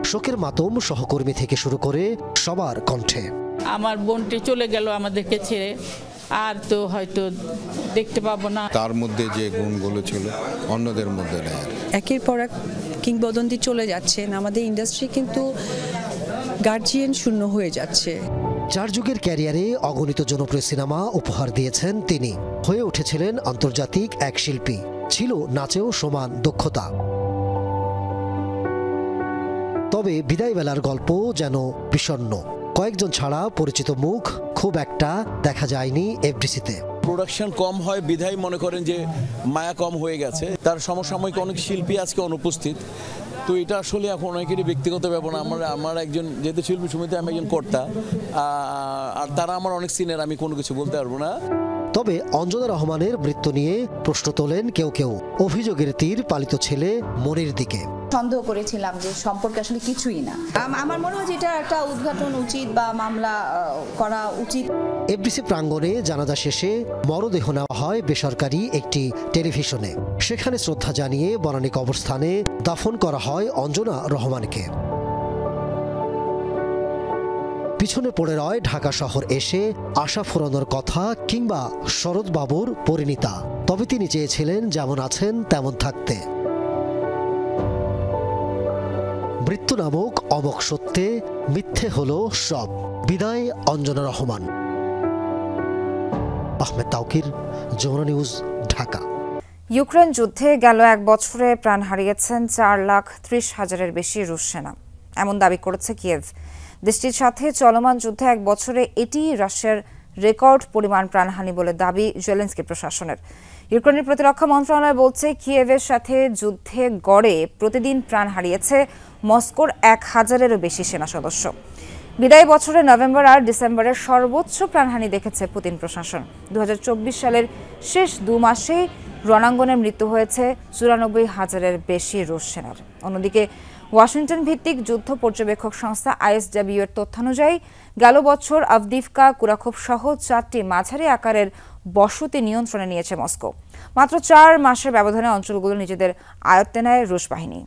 [SPEAKER 26] শোকের মাতম সহকর্মী থেকে শুরু করে সবার কণ্ঠে।
[SPEAKER 27] আমার বোনটি চলে গেল আমাদেরকে ছেড়ে, আর তো হয়তো দেখতে পাবো না।
[SPEAKER 28] তার মধ্যে যে গুণগুলো ছিল অন্যদের মধ্যে নেই।
[SPEAKER 29] একের পর এক কিংবদন্তি চলে যাচ্ছেন, আমাদের ইন্ডাস্ট্রি কিন্তু গার্জিয়ান শূন্য হয়ে যাচ্ছে।
[SPEAKER 26] ৪ যুগের ক্যারিয়ারে অগণিত জনপ্রিয় সিনেমা উপহার দিয়েছেন তিনি। হয়ে উঠেছিলেন আন্তর্জাতিক এক শিল্পী, ছিল নাচেও সমান দক্ষতা। তবে বিদায় বেলার গল্প যেন বিষণ্ণ। কয়েকজন ছাড়া পরিচিত মুখ খুব একটা দেখা যায়নি এফডিসিতে।
[SPEAKER 30] প্রোডাকশন কম হয় বিধায় মনে করেন যে মায়া কম হয়ে গেছে। তার সমসাময়িক অনেক শিল্পী আজকে অনুপস্থিত। তো এটা আসলে এখন অনেকেরই ব্যক্তিগত ব্যাপার। আমার একজন যেহেতু শিল্পী সমিতি, আমি একজন কর্তা, আর তারা আমার অনেক সিনিয়র, আমি কোনো কিছু বলতে পারবো না।
[SPEAKER 26] তবে অঞ্জনা রহমানের মৃত্যু নিয়ে প্রশ্ন তোলেন কেউ কেউ। অভিযোগের তীর পালিত ছেলে মনির দিকে।
[SPEAKER 6] সন্দেহ করেছিলাম যে সম্পর্কে আসলে কিছুই না। আমার মনে হয় যে এটা একটা উদ্ঘাটন উচিত বা মামলা করা উচিত।
[SPEAKER 26] এফডিসি প্রাঙ্গণে জানাজা শেষে মরদেহ নেওয়া হয় বেসরকারি একটি টেলিভিশনে। সেখানে শ্রদ্ধা জানিয়ে বনানী কবরস্থানে দাফন করা হয় অঞ্জনা রহমানকে। পিছনে পড়ে রয় ঢাকা শহর এসে আশা ফুরানোর কথা কিংবা শরৎবাবুর পরিণীতা। তবে তিনি চেয়েছিলেন যেমন আছেন তেমন থাকতে। মৃত্যু নামক অমোঘ সত্যে মিথ্যে হলো সব। বিদায় অঞ্জনা রহমান। আহমেদ তাওকির, যমুনা নিউজ, ঢাকা।
[SPEAKER 1] ইউক্রেন যুদ্ধে গেল 1 বছরে প্রাণ হারিয়েছেন 4,30,000-এর বেশি রুশ সেনা, এমন দাবি করেছে কিয়েভ। দেশটির সাথে চলমান যুদ্ধে 1 বছরে এটি রাশিয়ার রেকর্ড পরিমাণ প্রাণহানি বলে দাবি জেলেনস্কি প্রশাসনের। ইউক্রেনের প্রতিরক্ষা মন্ত্রণালয় বলছে কিয়েভের সাথে যুদ্ধে গড়ে প্রতিদিন প্রাণ হারিয়েছে মস্কোর 1,000-এরও বেশি সেনা সদস্য। বিদায়ী বছরে নভেম্বর আর ডিসেম্বরের সর্বোচ্চ প্রাণহানি দেখেছে পুতিন প্রশাসন। 2024 সালের শেষ 2 মাসে রণাঙ্গনে মৃত্যু হয়েছে 94,000-এর বেশি রুশ সেনার। অন্যদিকে ওয়াশিংটন ভিত্তিক যুদ্ধ পর্যবেক্ষক সংস্থা ISW এর তথ্যানুযায়ী গেল বছর আভদিভকা, কুরাখোভ সহ 4টি মাঝারি আকারের বসতি নিয়ন্ত্রণে নিয়েছে মস্কো। মাত্র 4 মাসের ব্যবধানে অঞ্চলগুলো নিজেদের আয়ত্তে নেয় রুশ বাহিনী।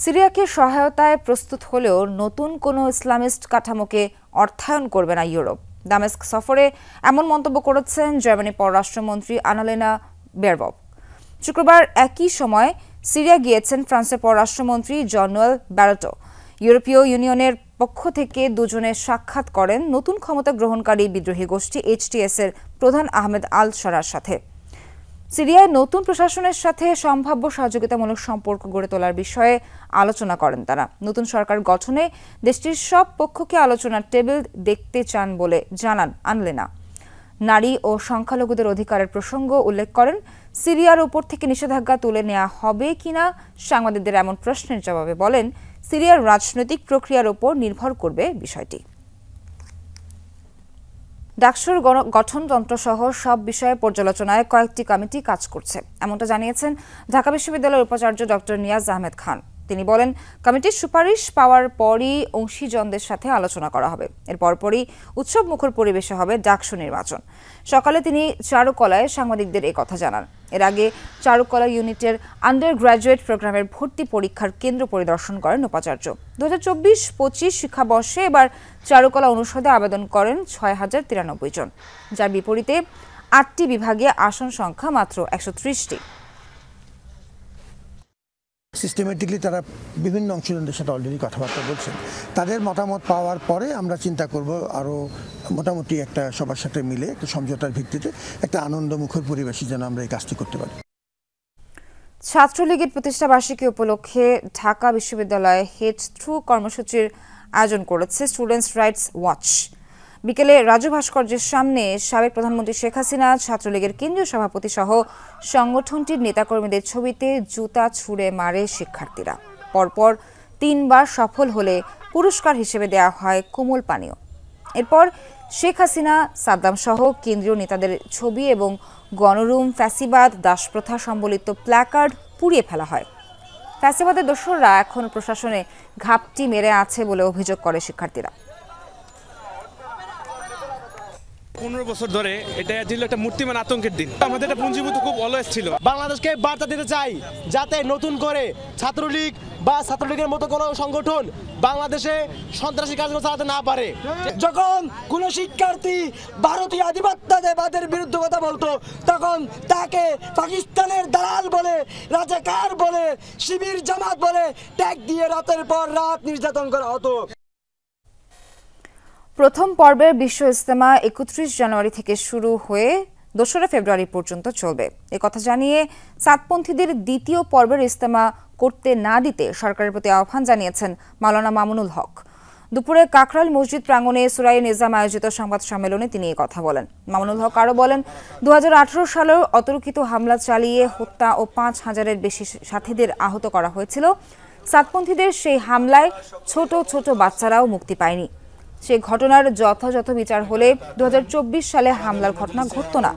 [SPEAKER 1] সিরিয়াকে সহায়তায় প্রস্তুত হলেও নতুন কোনো ইসলামিস্ট কাঠামোকে অর্থায়ন করবে না ইউরোপ। দামেস্ক সফরে এমন মন্তব্য করেছেন জার্মানি পররাষ্ট্রমন্ত্রী আনালেনা বেরবক। শুক্রবার একই সময় সিরিয়া গিয়েছেন ফ্রান্সের পররাষ্ট্রমন্ত্রী জন-নোয়েল ব্যারটো। ইউরোপীয় ইউনিয়নের পক্ষ থেকে দুজনে সাক্ষাৎ করেন নতুন ক্ষমতা গ্রহণকারী বিদ্রোহী গোষ্ঠী HTS এর প্রধান আহমেদ আল শারার সাথে। সিরিয়ায় নতুন প্রশাসনের সাথে সম্ভাব্য সহযোগিতামূলক সম্পর্ক গড়ে তোলার বিষয়ে আলোচনা করেন তারা। নতুন সরকার গঠনে দেশটির সব পক্ষকে আলোচনার টেবিল দেখতে চান বলে জানান আনলেনা। নারী ও সংখ্যালঘুদের অধিকারের প্রসঙ্গ উল্লেখ করেন। সিরিয়ার উপর থেকে নিষেধাজ্ঞা তুলে নেওয়া হবে কিনা সাংবাদিকদের এমন প্রশ্নের জবাবে বলেন, সিরিয়ার রাজনৈতিক প্রক্রিয়ার উপর নির্ভর করবে বিষয়টি। ডাকসুর গঠনতন্ত্র সহ সব বিষয়ে পর্যালোচনায় কয়েকটি কমিটি কাজ করছে, এমনটা জানিয়েছেন ঢাকা বিশ্ববিদ্যালয়ের উপাচার্য ডক্টর নিয়াজ আহমেদ খান। তিনি বলেন, কমিটির সুপারিশ পাওয়ার পরই অংশীজনদের সাথে আলোচনা করা হবে। এর পরপরই উৎসব মুখর পরিবেশে হবে ডাকসু নির্বাচন। সকালে তিনি চারুকলায় সাংবাদিকদের এই কথা জানান। এর আগে চারুকলা ইউনিটের আন্ডার গ্র্যাজুয়েট প্রোগ্রামের ভর্তি পরীক্ষার কেন্দ্র পরিদর্শন করেন উপাচার্য। 2024-25 শিক্ষাবর্ষে এবার চারুকলা অনুষদে আবেদন করেন 6,093 জন, যার বিপরীতে 8টি বিভাগে আসন সংখ্যা মাত্র 130টি।
[SPEAKER 9] সিস্টেমেটিকলি তারা বিভিন্ন অংশীদারদের সাথে অলরেডি কথাবার্তা বলছেন। তাদের মতামত পাওয়ার পরে আমরা চিন্তা করব আরও মোটামুটি একটা সবার সাথে মিলে একটা সমঝোতার ভিত্তিতে একটা আনন্দমুখর পরিবেশে যেন আমরা এই কাজটি করতে পারি।
[SPEAKER 1] ছাত্রলীগের প্রতিষ্ঠাবার্ষিকী উপলক্ষে ঢাকা বিশ্ববিদ্যালয়ে হেড থ্রু কর্মসূচির আয়োজন করেছে স্টুডেন্টস রাইটস ওয়াচ। বিকেলে রাজু ভাস্কর্যের সামনে সাবেক প্রধানমন্ত্রী শেখ হাসিনা, ছাত্রলীগের কেন্দ্রীয় সভাপতি সহ সংগঠনটির নেতাকর্মীদের ছবিতে জুতা ছুঁড়ে মারে শিক্ষার্থীরা। পরপর 3 বার সফল হলে পুরস্কার হিসেবে দেওয়া হয় কোমল পানীয়। এরপর শেখ হাসিনা, সাদ্দাম সহ কেন্দ্রীয় নেতাদের ছবি এবং গণরুম, ফ্যাসিবাদ, দাসপ্রথা সম্বলিত প্ল্যাকার্ড পুড়িয়ে ফেলা হয়। ফ্যাসিবাদের দোসররা এখন প্রশাসনে ঘাপটি মেরে আছে বলে অভিযোগ করে শিক্ষার্থীরা।
[SPEAKER 10] 15 বছর ধরে এটা ছিল একটা মূর্তিমান আতঙ্কের দিন। আমাদের একটা পুঞ্জীভূত খুব অলওয়েজ ছিল।
[SPEAKER 11] বাংলাদেশকে বার্তা দিতে চাই যাতে নতুন করে ছাত্রলীগ বা ছাত্রলীগের মতো কোনো সংগঠন বাংলাদেশে সন্ত্রাসী কাজগুলো চালাতে না পারে।
[SPEAKER 12] যখন কোন শিক্ষার্থী ভারতীয় আধিপত্যবাদের বিরুদ্ধে কথা বলতো, তখন তাকে পাকিস্তানের দালাল বলে, রাজাকার বলে, শিবির জামাত বলে ট্যাগ দিয়ে রাতের পর রাত নির্যাতন করা হতো।
[SPEAKER 1] প্রথম পর্বের বিশ্ব ইজতেমা 31 জানুয়ারি থেকে শুরু হয়ে 2 ফেব্রুয়ারি পর্যন্ত চলবে। একথা জানিয়ে সাতপন্থীদের দ্বিতীয় পর্বের ইজতেমা করতে না দিতে সরকারের প্রতি আহ্বান জানিয়েছেন মাওলানা মামুনুল হক। দুপুরে কাকরাইল মসজিদ প্রাঙ্গণে সুরায়ে নিজাম আয়োজিত সংবাদ সম্মেলনে তিনি এই কথা বলেন। মামুনুল হক আরও বলেন, 2018 সালের অতর্কিত হামলা চালিয়ে হত্যা ও 5,000-এর বেশি সাথীদের আহত করা হয়েছিল। সাতপন্থীদের সেই হামলায় ছোট ছোট বাচ্চারাও মুক্তি পায়নি। সেই ঘটনার যথাযথ বিচার হলে 2024 সালে হামলার ঘটনা ঘটতো না।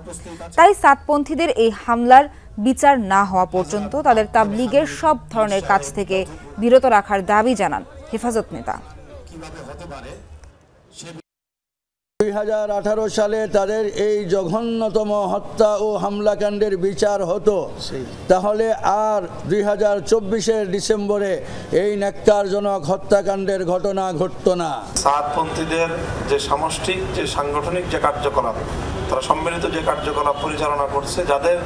[SPEAKER 1] তাই সাতপন্থীদের এই হামলার বিচার না হওয়া পর্যন্ত তাদের তাবলীগের সব ধরনের কাজ থেকে বিরত রাখার দাবি জানান হেফাজত নেতা।
[SPEAKER 13] 2018 সালে তাদের এই জঘন্যতম হত্যা ও হামলাকাণ্ডের বিচার হতো, তাহলে আর 2024-এর ডিসেম্বরে এই ন্যাক্কারজনক হত্যাকাণ্ডের ঘটনা ঘটতো না।
[SPEAKER 14] সাতপন্থীদের যে সামষ্টিক যে সাংগঠনিক যে কার্যকলাপ, তারা সম্মিলিত যে কার্যকলাপ পরিচালনা করছে, যাদের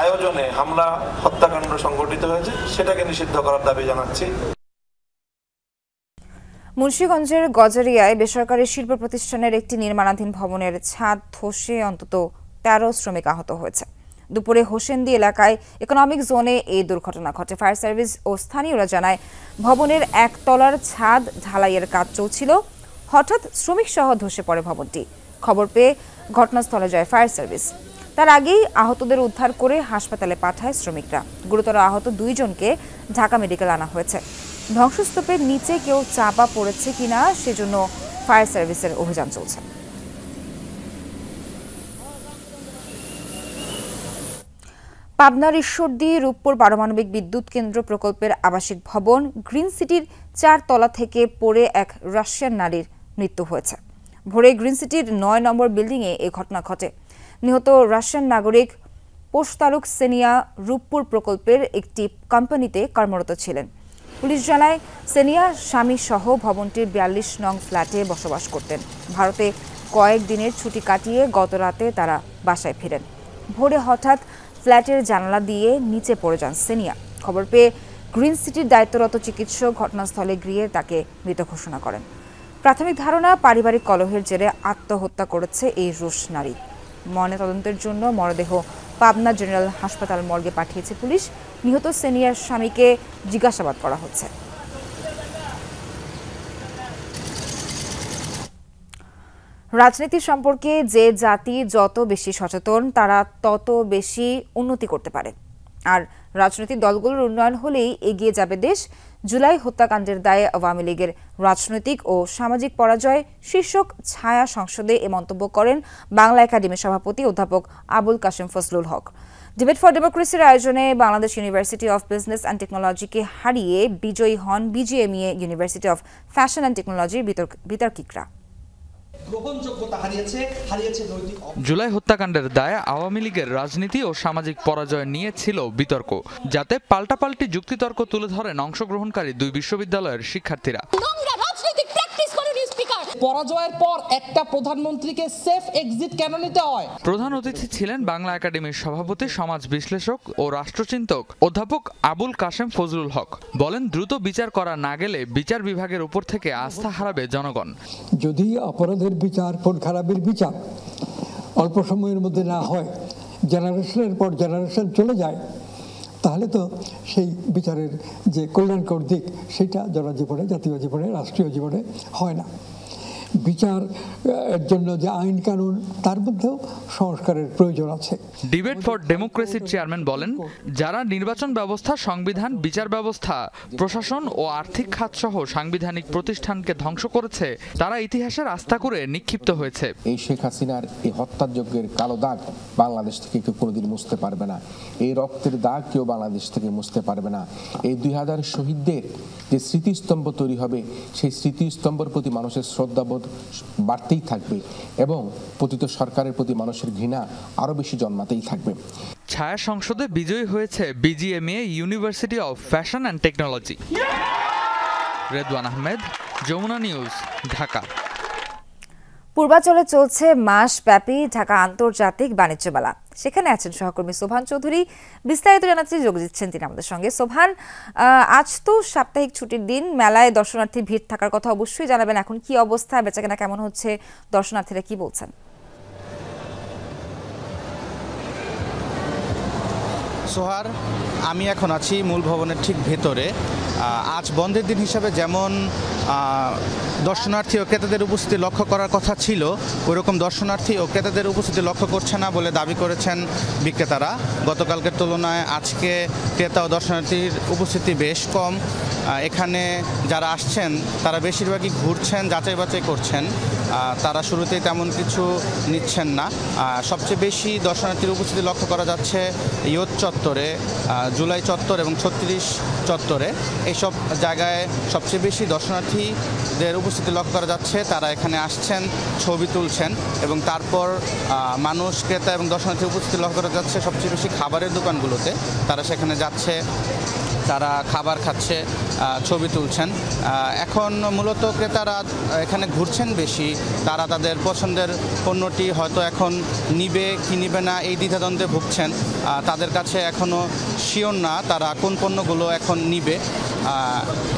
[SPEAKER 14] আয়োজনে হামলা হত্যাকাণ্ড সংঘটিত হয়েছে, সেটাকে নিষিদ্ধ করার দাবি জানাচ্ছি।
[SPEAKER 1] মুন্সিগঞ্জের গজারিয়ায় বেসরকারি শিল্প প্রতিষ্ঠানের একটি নির্মাণাধীন ভবনের ছাদ ধসে অন্তত 13 শ্রমিক আহত হয়েছে। দুপুরে হোসেন্দি এলাকায় ইকোনমিক জোনে এই দুর্ঘটনা ঘটে। ফায়ার সার্ভিস ও স্থানীয়রা জানায়, ভবনের একতলার ছাদ ঢালাইয়ের কাজ চলছিল, হঠাৎ শ্রমিক সহ ধসে পড়ে ভবনটি। খবর পেয়ে ঘটনাস্থলে যায় ফায়ার সার্ভিস। তার আগেই আহতদের উদ্ধার করে হাসপাতালে পাঠায় শ্রমিকরা। গুরুতর আহত 2 জনকে ঢাকা মেডিকেল আনা হয়েছে। ধ্বংসস্তূপের নিচে কেউ চাপা পড়েছে কিনা সেজন্য ফায়ার সার্ভিসের অভিযান চলছে। পাবনার ঈশ্বরদী রূপপুর পারমাণবিক বিদ্যুৎ কেন্দ্র প্রকল্পের আবাসিক ভবন গ্রিন সিটির 4 তলা থেকে পড়ে এক রাশিয়ান নারীর মৃত্যু হয়েছে। ভোরে গ্রিন সিটির 9 নম্বর বিল্ডিংয়ে এই ঘটনা ঘটে। নিহত রাশিয়ান নাগরিক পোস্তালুক সেনিয়া রূপপুর প্রকল্পের একটি কোম্পানিতে কর্মরত ছিলেন। পুলিশ জানায়, সেনিয়া স্বামী সহ ভবনটির 42 নং ফ্ল্যাটে বসবাস করতেন। ভারতে কয়েক দিনের ছুটি কাটিয়ে গত রাতে তারা বাসায় ফেরেন। ভোরে হঠাৎ ফ্ল্যাটের জানালা দিয়ে নিচে পড়ে যান সেনিয়া। খবর পেয়ে গ্রিন সিটির দায়িত্বরত চিকিৎসক ঘটনাস্থলে গিয়ে তাকে মৃত ঘোষণা করেন। প্রাথমিক ধারণা, পারিবারিক কলহের জেরে আত্মহত্যা করেছে এই রুশ নারী। ময়নাতদন্তের জন্য মরদেহ পাবনা জেনারেল হাসপাতাল মর্গে পাঠিয়েছে পুলিশ। নিহত সেনিয়ার স্বামীকে জিজ্ঞাসাবাদ করা হচ্ছে। রাজনীতি সম্পর্কে যে জাতি যত বেশি সচেতন, তারা তত বেশি উন্নতি করতে পারে। আর রাজনৈতিক দলগুলোর উন্নয়ন হলেই এগিয়ে যাবে দেশ। জুলাই হত্যাকাণ্ডের দায়ে আওয়ামী লীগের রাজনৈতিক ও সামাজিক পরাজয় শীর্ষক ছায়া সংসদে এ মন্তব্য করেন বাংলা একাডেমির সভাপতি অধ্যাপক আবুল কাশেম ফজলুল হক। ডিবেট ফর ডেমোক্রেসির আয়োজনে Bangladesh university of business and টেকনোলজিকে হারিয়ে বিজয়ী হন BGMEA university of fashion and টেকনোলজির বিতর্কিকরা।
[SPEAKER 15] জুলাই হত্যাকাণ্ডের দায়ে আওয়ামী লীগের রাজনীতি ও সামাজিক পরাজয় নিয়ে ছিল বিতর্ক, যাতে পাল্টাপাল্টি যুক্তিতর্ক তুলে ধরেন অংশগ্রহণকারী 2 বিশ্ববিদ্যালয়ের শিক্ষার্থীরা।
[SPEAKER 16] পরাজয়ের পর একটা প্রধানমন্ত্রীকে সেফ এক্সিট কেন নিতে হয়?
[SPEAKER 15] প্রধান অতিথি ছিলেন বাংলা একাডেমির সভাপতি, সমাজ বিশ্লেষক ও রাষ্ট্রচিন্তক অধ্যাপক আবুল কাশেম ফজলুল হক। বলেন, দ্রুত বিচার করা না গেলে বিচার বিভাগের উপর থেকে আস্থা হারাবে জনগণ।
[SPEAKER 17] যদি অপরাধের বিচার, কোন খারাপের বিচার অল্প সময়ের মধ্যে না হয়, জেনারেশনের পর জেনারেশন চলে যায়, তাহলে তো সেই বিচারের যে কল্যাণকর দিক, সেটা জনজীবনে, জাতীয় জীবনে, রাষ্ট্রীয় জীবনে হয় না। বিচার এর জন্য যে আইন কানুন, তার মধ্যেও সংস্কারের প্রয়োজন আছে।
[SPEAKER 15] ডিবেট ফর ডেমোক্রেসির চেয়ারম্যান বলেন, যারা নির্বাচন ব্যবস্থা, সংবিধান, বিচার ব্যবস্থা, প্রশাসন ও আর্থিক খাত সহ সাংবিধানিক প্রতিষ্ঠানকে ধ্বংস করেছে, তারা ইতিহাসের আস্থা করে নিক্ষিপ্ত হয়েছে।
[SPEAKER 18] এই শেখ হাসিনার এই হত্যাযজ্ঞের কালো দাগ বাংলাদেশ থেকে কেউ কোনোদিন মুছতে পারবে না। এই রক্তের দাগ কেউ বাংলাদেশ থেকে মুছতে পারবে না। এই 2000 শহীদদের যে স্মৃতিস্তম্ভ তৈরি হবে, সেই স্মৃতিস্তম্ভের প্রতি মানুষের শ্রদ্ধাবোধ বাড়তেই থাকবে এবং পতিত সরকারের প্রতি মানুষের ঘৃণা আরো বেশি জন্মাতেই থাকবে।
[SPEAKER 15] ছায়া সংসদে বিজয়ী হয়েছে BGMEA university of fashion and technology. Redwan Ahmed, Jamuna news, Dhaka.
[SPEAKER 1] পূর্বাচলে চলছে মাসব্যাপী ঢাকা আন্তর্জাতিক বাণিজ্য মেলা। সেখানে আছেন সহকর্মী সোভান চৌধুরী। বিস্তারিত জানাতে যোগ দিচ্ছেন তিনি আমাদের সঙ্গে। সোভান, আজ তো সাপ্তাহিক ছুটির দিন, মেলায় দর্শনার্থী ভিড় থাকার কথা অবশ্যই জানাবেন। এখন কি অবস্থা, বেচাকেনা কেমন হচ্ছে, দর্শনার্থীরা কি বলছেন?
[SPEAKER 19] সোহার, আমি এখন আছি মূল ভবনের ঠিক ভেতরে। আজ বন্ধের দিন হিসাবে যেমন দর্শনার্থী ও ক্রেতাদের উপস্থিতি লক্ষ্য করার কথা ছিল, ওইরকম দর্শনার্থী ও ক্রেতাদের উপস্থিতি লক্ষ্য করছে না বলে দাবি করেছেন বিক্রেতারা। গতকালকের তুলনায় আজকে ক্রেতা ও দর্শনার্থীর উপস্থিতি বেশ কম। এখানে যারা আসছেন তারা বেশিরভাগই ঘুরছেন, যাচাই বাছাই করছেন। তারা শুরুতেই তেমন কিছু নিচ্ছেন না। সবচেয়ে বেশি দর্শনার্থীর উপস্থিতি লক্ষ্য করা যাচ্ছে ইয়ত চত্বরে, জুলাই চত্বর এবং ৩৬ চত্বরে। এইসব জায়গায় সবচেয়ে বেশি দর্শনার্থীদের উপস্থিতি লক্ষ্য করা যাচ্ছে। তারা এখানে আসছেন, ছবি তুলছেন এবং তারপর মানুষ, ক্রেতা এবং দর্শনার্থীর উপস্থিতি লক্ষ্য করা যাচ্ছে সবচেয়ে বেশি খাবারের দোকানগুলোতে। তারা সেখানে যাচ্ছে, তারা খাবার খাচ্ছে, ছবি তুলছেন। এখন মূলত ক্রেতারা এখানে ঘুরছেন বেশি। তারা তাদের পছন্দের পণ্যটি হয়তো এখন নিবে কি নিবে না এই দ্বিধাদ্বন্দ্বে ভুগছেন। তাদের কাছে এখনও শিওর না তারা কোন পণ্যগুলো এখন নিবে।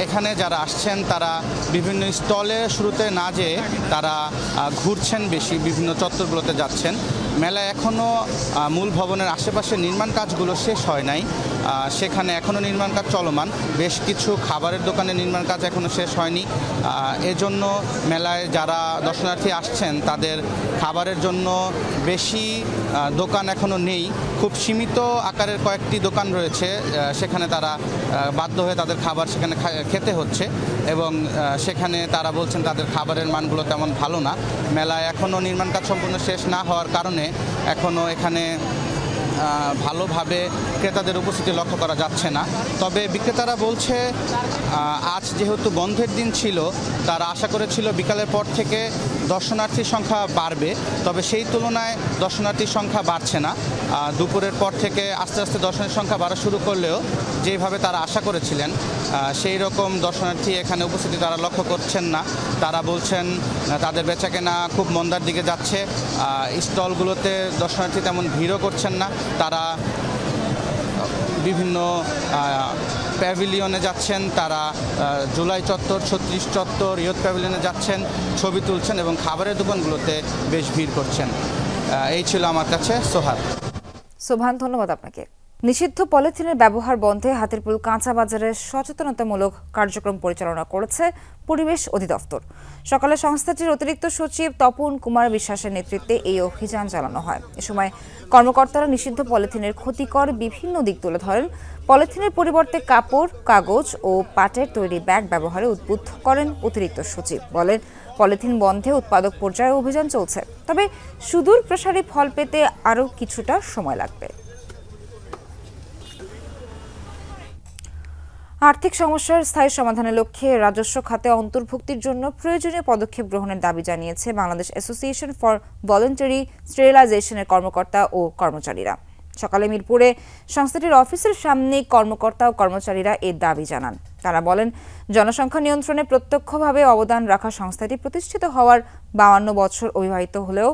[SPEAKER 19] এখানে যারা আসছেন তারা বিভিন্ন স্টলে শুরুতে না যেয়ে তারা ঘুরছেন বেশি, বিভিন্ন চত্বরগুলোতে যাচ্ছেন। মেলায় এখনও মূল ভবনের আশেপাশে নির্মাণ কাজগুলো শেষ হয় নাই, সেখানে এখনও নির্মাণ কাজ চলমান। বেশ কিছু খাবারের দোকানে নির্মাণ কাজ এখনও শেষ হয়নি। এজন্য মেলায় যারা দর্শনার্থী আসছেন তাদের খাবারের জন্য বেশি দোকান এখনও নেই। খুব সীমিত আকারের কয়েকটি দোকান রয়েছে, সেখানে তারা বাধ্য হয়ে তাদের খাবার সেখানে খেতে হচ্ছে এবং সেখানে তারা বলছেন তাদের খাবারের মানগুলো তেমন ভালো না। মেলায় এখনও নির্মাণ কাজ সম্পূর্ণ শেষ না হওয়ার কারণে এখনও এখানে ভালোভাবে ক্রেতাদের উপস্থিতি লক্ষ্য করা যাচ্ছে না। তবে বিক্রেতারা বলছে আজ যেহেতু বন্ধের দিন ছিল, তারা আশা করেছিল বিকালের পর থেকে দর্শনার্থীর সংখ্যা বাড়বে, তবে সেই তুলনায় দর্শনার্থীর সংখ্যা বাড়ছে না। দুপুরের পর থেকে আস্তে আস্তে দর্শনার্থীর সংখ্যা বাড়া শুরু করলেও যেভাবে তারা আশা করেছিলেন সেই রকম দর্শনার্থী এখানে উপস্থিতি তারা লক্ষ্য করছেন না। তারা বলছেন তাদের বেচাকেনা খুব মন্দার দিকে যাচ্ছে। স্টলগুলোতে দর্শনার্থী তেমন ভিড়ও করছেন না। তারা বিভিন্ন প্যাভিলিয়নে যাচ্ছেন, তারা জুলাই চত্বর, ৩৬ চত্বর, ইয়ত প্যাভিলিয়নে যাচ্ছেন, ছবি তুলছেন এবং খাবারের দোকানগুলোতে বেশ ভিড় করছেন। এই ছিল আমার কাছে
[SPEAKER 1] সোভান, ধন্যবাদ আপনাকে। নিষিদ্ধ পলিথিনের ব্যবহার বন্ধে হাতিরপুল কাঁচা বাজারে সচেতনতামূলক কার্যক্রম পরিচালনা করেছে পরিবেশ অধিদপ্তর। সকালে সংস্থাটির অতিরিক্ত সচিব তপন কুমার বিশ্বাসের নেতৃত্বে এই অভিযান চালানো হয়। এ সময় কর্মকর্তারা নিষিদ্ধ পলিথিনের ক্ষতিকর বিভিন্ন দিক তুলে ধরেন। পলিথিনের পরিবর্তে কাপড়, কাগজ ও পাটের তৈরি ব্যাগ ব্যবহারে উদ্বুদ্ধ করেন অতিরিক্ত সচিব। বলেন, পলিথিন বন্ধে উৎপাদক পর্যায়ে অভিযান চলছে, তবে সুদূর প্রসারী ফল পেতে আরও কিছুটা সময় লাগবে। আর্থিক সমস্যার স্থায়ী সমাধানের লক্ষ্যে রাজস্ব খাতে অন্তর্ভুক্তির জন্য প্রয়োজনীয় পদক্ষেপ গ্রহণের দাবি জানিয়েছে বাংলাদেশ অ্যাসোসিয়েশন ফর ভলান্টারি স্টেরিলাইজেশনের কর্মকর্তা ও কর্মচারীরা। সকালে মিরপুরে সংস্থাটির অফিসের সামনে কর্মকর্তা ও কর্মচারীরা এর দাবি জানান। তারা বলেন, জনসংখ্যা নিয়ন্ত্রণে প্রত্যক্ষভাবে অবদান রাখা সংস্থাটি প্রতিষ্ঠিত হওয়ার 52 বছর অতিবাহিত হলেও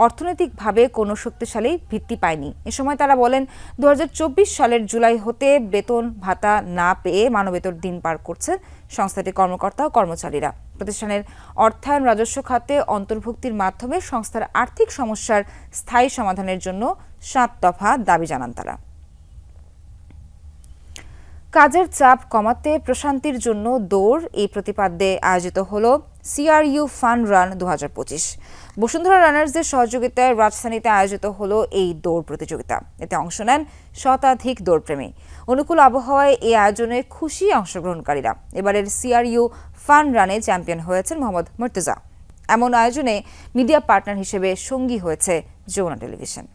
[SPEAKER 1] অর্থনৈতিকভাবে কোনো শক্তিশালী ভিত্তি পায়নি। এ সময় তারা বলেন, 2024 সালের জুলাই হতে বেতন ভাতা না পেয়ে মানবেতর দিন পার করছে সংস্থাটির কর্মকর্তা ও কর্মচারীরা। প্রতিষ্ঠানের অর্থায়ন রাজস্ব খাতে অন্তর্ভুক্তির মাধ্যমে সংস্থার আর্থিক সমস্যার স্থায়ী সমাধানের জন্য 7 দফা দাবি জানান তারা। কাজের চাপ কমাতে প্রশান্তির জন্য দৌড় এই প্রতিপাদ্যে আয়োজিত হলো সিআরইউ ফান রান 2025। বসুন্ধরা রানার্সদের সহযোগিতায় রাজধানীতে আয়োজিত হলো এই দৌড় প্রতিযোগিতা। এতে অংশ নেন শতাধিক দৌড়প্রেমী। অনুকূল আবহাওয়ায় এই আয়োজনে খুশি অংশগ্রহণকারীরা। এবারের সিআরইউ ফান রানে চ্যাম্পিয়ন হয়েছেন মোহাম্মদ মুর্তজা। এমন আয়োজনে মিডিয়া পার্টনার হিসেবে সঙ্গী হয়েছে যমুনা টেলিভিশন।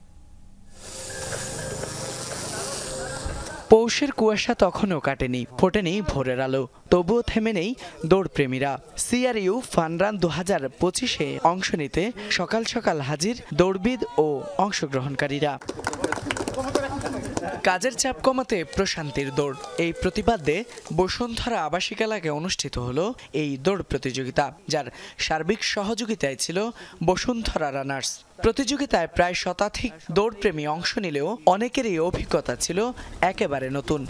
[SPEAKER 2] পৌষের কুয়াশা তখনও কাটেনি, ফোটেনি ভোরের আলো, তবুও থেমে নেই দৌড়প্রেমীরা। সিআরইউ ফান রান 2025-এ অংশ নিতে সকাল সকাল হাজির দৌড়বিদ ও অংশগ্রহণকারীরা। কাজের চাপ কমাতে প্রশান্তির দৌড় এই প্রতিপাদ্যে বসুন্ধরা আবাসিক এলাকায় অনুষ্ঠিত হলো এই দৌড় প্রতিযোগিতা, যার সার্বিক সহযোগিতায় ছিল বসুন্ধরা রানার্স। প্রতিযোগিতায় প্রায় শতাধিক দৌড়প্রেমী অংশ নিলেও অনেকেরই অভিজ্ঞতা ছিল একেবারে নতুন।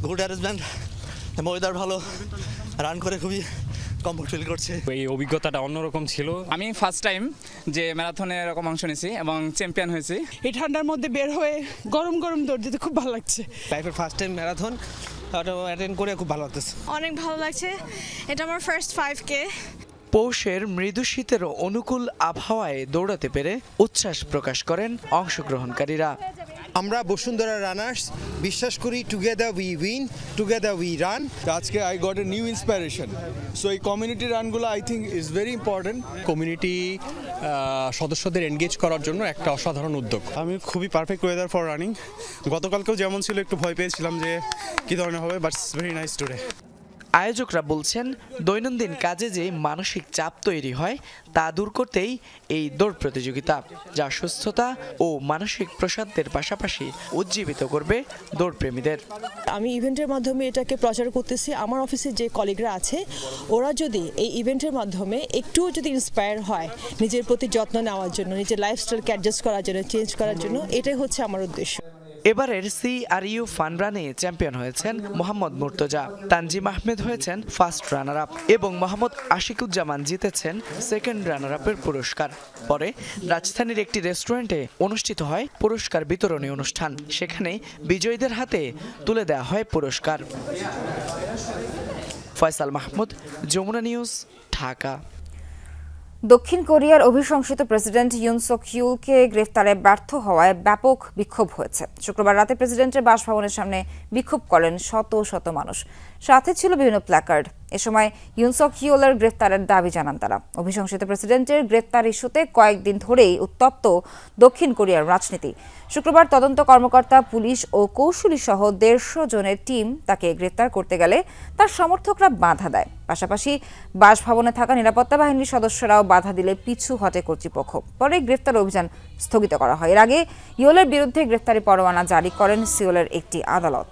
[SPEAKER 3] গুড অ্যারেঞ্জমেন্ট, ওয়েদার ভালো, রান করে খুবই কমফোর্ট ফিল করছে।
[SPEAKER 4] এই অভিজ্ঞতাটা অন্যরকম ছিল।
[SPEAKER 7] আমি ফার্স্ট টাইম যে ম্যারাথনে এরকম অংশ নিয়েছি এবং চ্যাম্পিয়ন হয়েছি।
[SPEAKER 8] এই ঠান্ডার মধ্যে বের হয়ে গরম গরম দৌড় দিতে খুব ভালো লাগছে।
[SPEAKER 3] লাইফের ফার্স্ট টাইম ম্যারাথন অ্যাটেন্ড করে খুব ভালো লাগতেছে।
[SPEAKER 20] অনেক ভালো লাগছে, এটা আমার ফার্স্ট 5K।
[SPEAKER 2] পৌষের মৃদু শীতের অনুকূল আবহাওয়ায় দৌড়াতে পেরে উচ্ছ্বাস প্রকাশ করেন অংশগ্রহণকারীরা।
[SPEAKER 5] আমরা বসুন্ধরা রানার্স বিশ্বাস করি together we win, together we run.
[SPEAKER 21] আজকে I got a new inspiration. So এই কমিউনিটি রানগুলো I think is very important.
[SPEAKER 22] Community সদস্যদের এনগেজ করার জন্য একটা অসাধারণ উদ্যোগ।
[SPEAKER 10] আমি খুবই পারফেক্ট ওয়েদার ফর রানিং। গতকালকেও যেমন ছিল একটু ভয় পেয়েছিলাম যে কী ধরনের হবে, but it's very nice today.
[SPEAKER 2] আয়োজকরা বলছেন দৈনন্দিন কাজে যে মানসিক চাপ তৈরি হয় তা দূর করতেই এই দৌড় প্রতিযোগিতা, যা সুস্থতা ও মানসিক প্রশান্তের পাশাপাশি উজ্জীবিত করবে দৌড়প্রেমীদের।
[SPEAKER 23] আমি ইভেন্টের মাধ্যমে এটাকে প্রচার করতেছি। আমার অফিসে যে কলিগরা আছে ওরা যদি এই ইভেন্টের মাধ্যমে একটু যদি ইন্সপায়ার হয় নিজের প্রতি যত্ন নেওয়ার জন্য, নিজের লাইফস্টাইলকে অ্যাডজাস্ট করার জন্য, চেঞ্জ করার জন্য, এটাই হচ্ছে আমার উদ্দেশ্য।
[SPEAKER 2] এবারের CRU ফান রানে চ্যাম্পিয়ন হয়েছেন মোহাম্মদ মুর্তজা, তানজিম আহমেদ হয়েছেন ফার্স্ট রানার আপ এবং মোহাম্মদ আশিকুজ্জামান জিতেছেন সেকেন্ড রানার আপের পুরস্কার। পরে রাজধানীর একটি রেস্টুরেন্টে অনুষ্ঠিত হয় পুরস্কার বিতরণী অনুষ্ঠান। সেখানে বিজয়ীদের হাতে তুলে দেওয়া হয় পুরস্কার। ফয়সাল মাহমুদ, যমুনা নিউজ, ঢাকা।
[SPEAKER 1] দক্ষিণ কোরিয়ার অভিশংসিত প্রেসিডেন্ট ইউন সক ইউলকে গ্রেফতারে ব্যর্থ হওয়ায় ব্যাপক বিক্ষোভ হয়েছে। শুক্রবার রাতে প্রেসিডেন্টের বাসভবনের সামনে বিক্ষোভ করেন শত শত মানুষ, সাথে ছিল বিভিন্ন প্ল্যাকার্ড। এ সময় ইউন সক ইউলের গ্রেফতারের দাবি জানান তারা। অভিশংসিত প্রেসিডেন্টের গ্রেফতার ইস্যুতে কয়েকদিন ধরেই উত্তপ্ত দক্ষিণ কোরিয়ার রাজনীতি। শুক্রবার তদন্ত কর্মকর্তা, পুলিশ ও কৌশলী সহ 150 জনের টিম তাকে গ্রেফতার করতে গেলে তার সমর্থকরা বাধা দেয়। পাশাপাশি বাসভবনে থাকা নিরাপত্তা বাহিনীর সদস্যরাও বাধা দিলে পিছু হটে কর্তৃপক্ষ। পরে গ্রেফতার অভিযান স্থগিত করা হয়। এর আগে ইউলের বিরুদ্ধে গ্রেফতারি পরোয়ানা জারি করেন সিওলের একটি আদালত।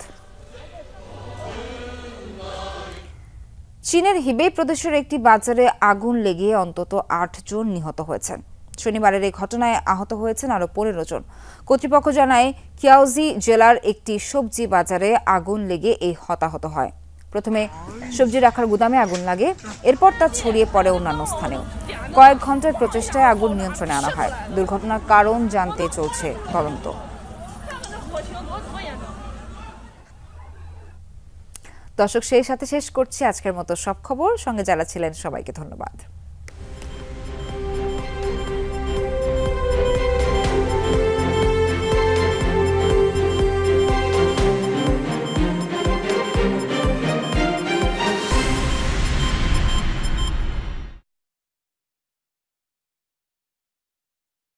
[SPEAKER 1] চীনের হিবেই প্রদেশের একটি বাজারে আগুন লেগে অন্তত 8 জন নিহত হয়েছেন। শনিবারের এই ঘটনায় আহত হয়েছেন আরও 15 জন। কর্তৃপক্ষ জানায় কিয়াওজি জেলার একটি সবজি বাজারে আগুন লেগে এই হতাহত হয়। প্রথমে সবজি রাখার গুদামে আগুন লাগে, এরপর তা ছড়িয়ে পড়ে অন্যান্য স্থানেও। কয়েক ঘন্টার প্রচেষ্টায় আগুন নিয়ন্ত্রণে আনা হয়। দুর্ঘটনার কারণ জানতে চলছে তদন্ত। দর্শক, সেই সাথে শেষ করছি আজকের মতো সব খবর। সঙ্গে যারা ছিলেন সবাইকে ধন্যবাদ।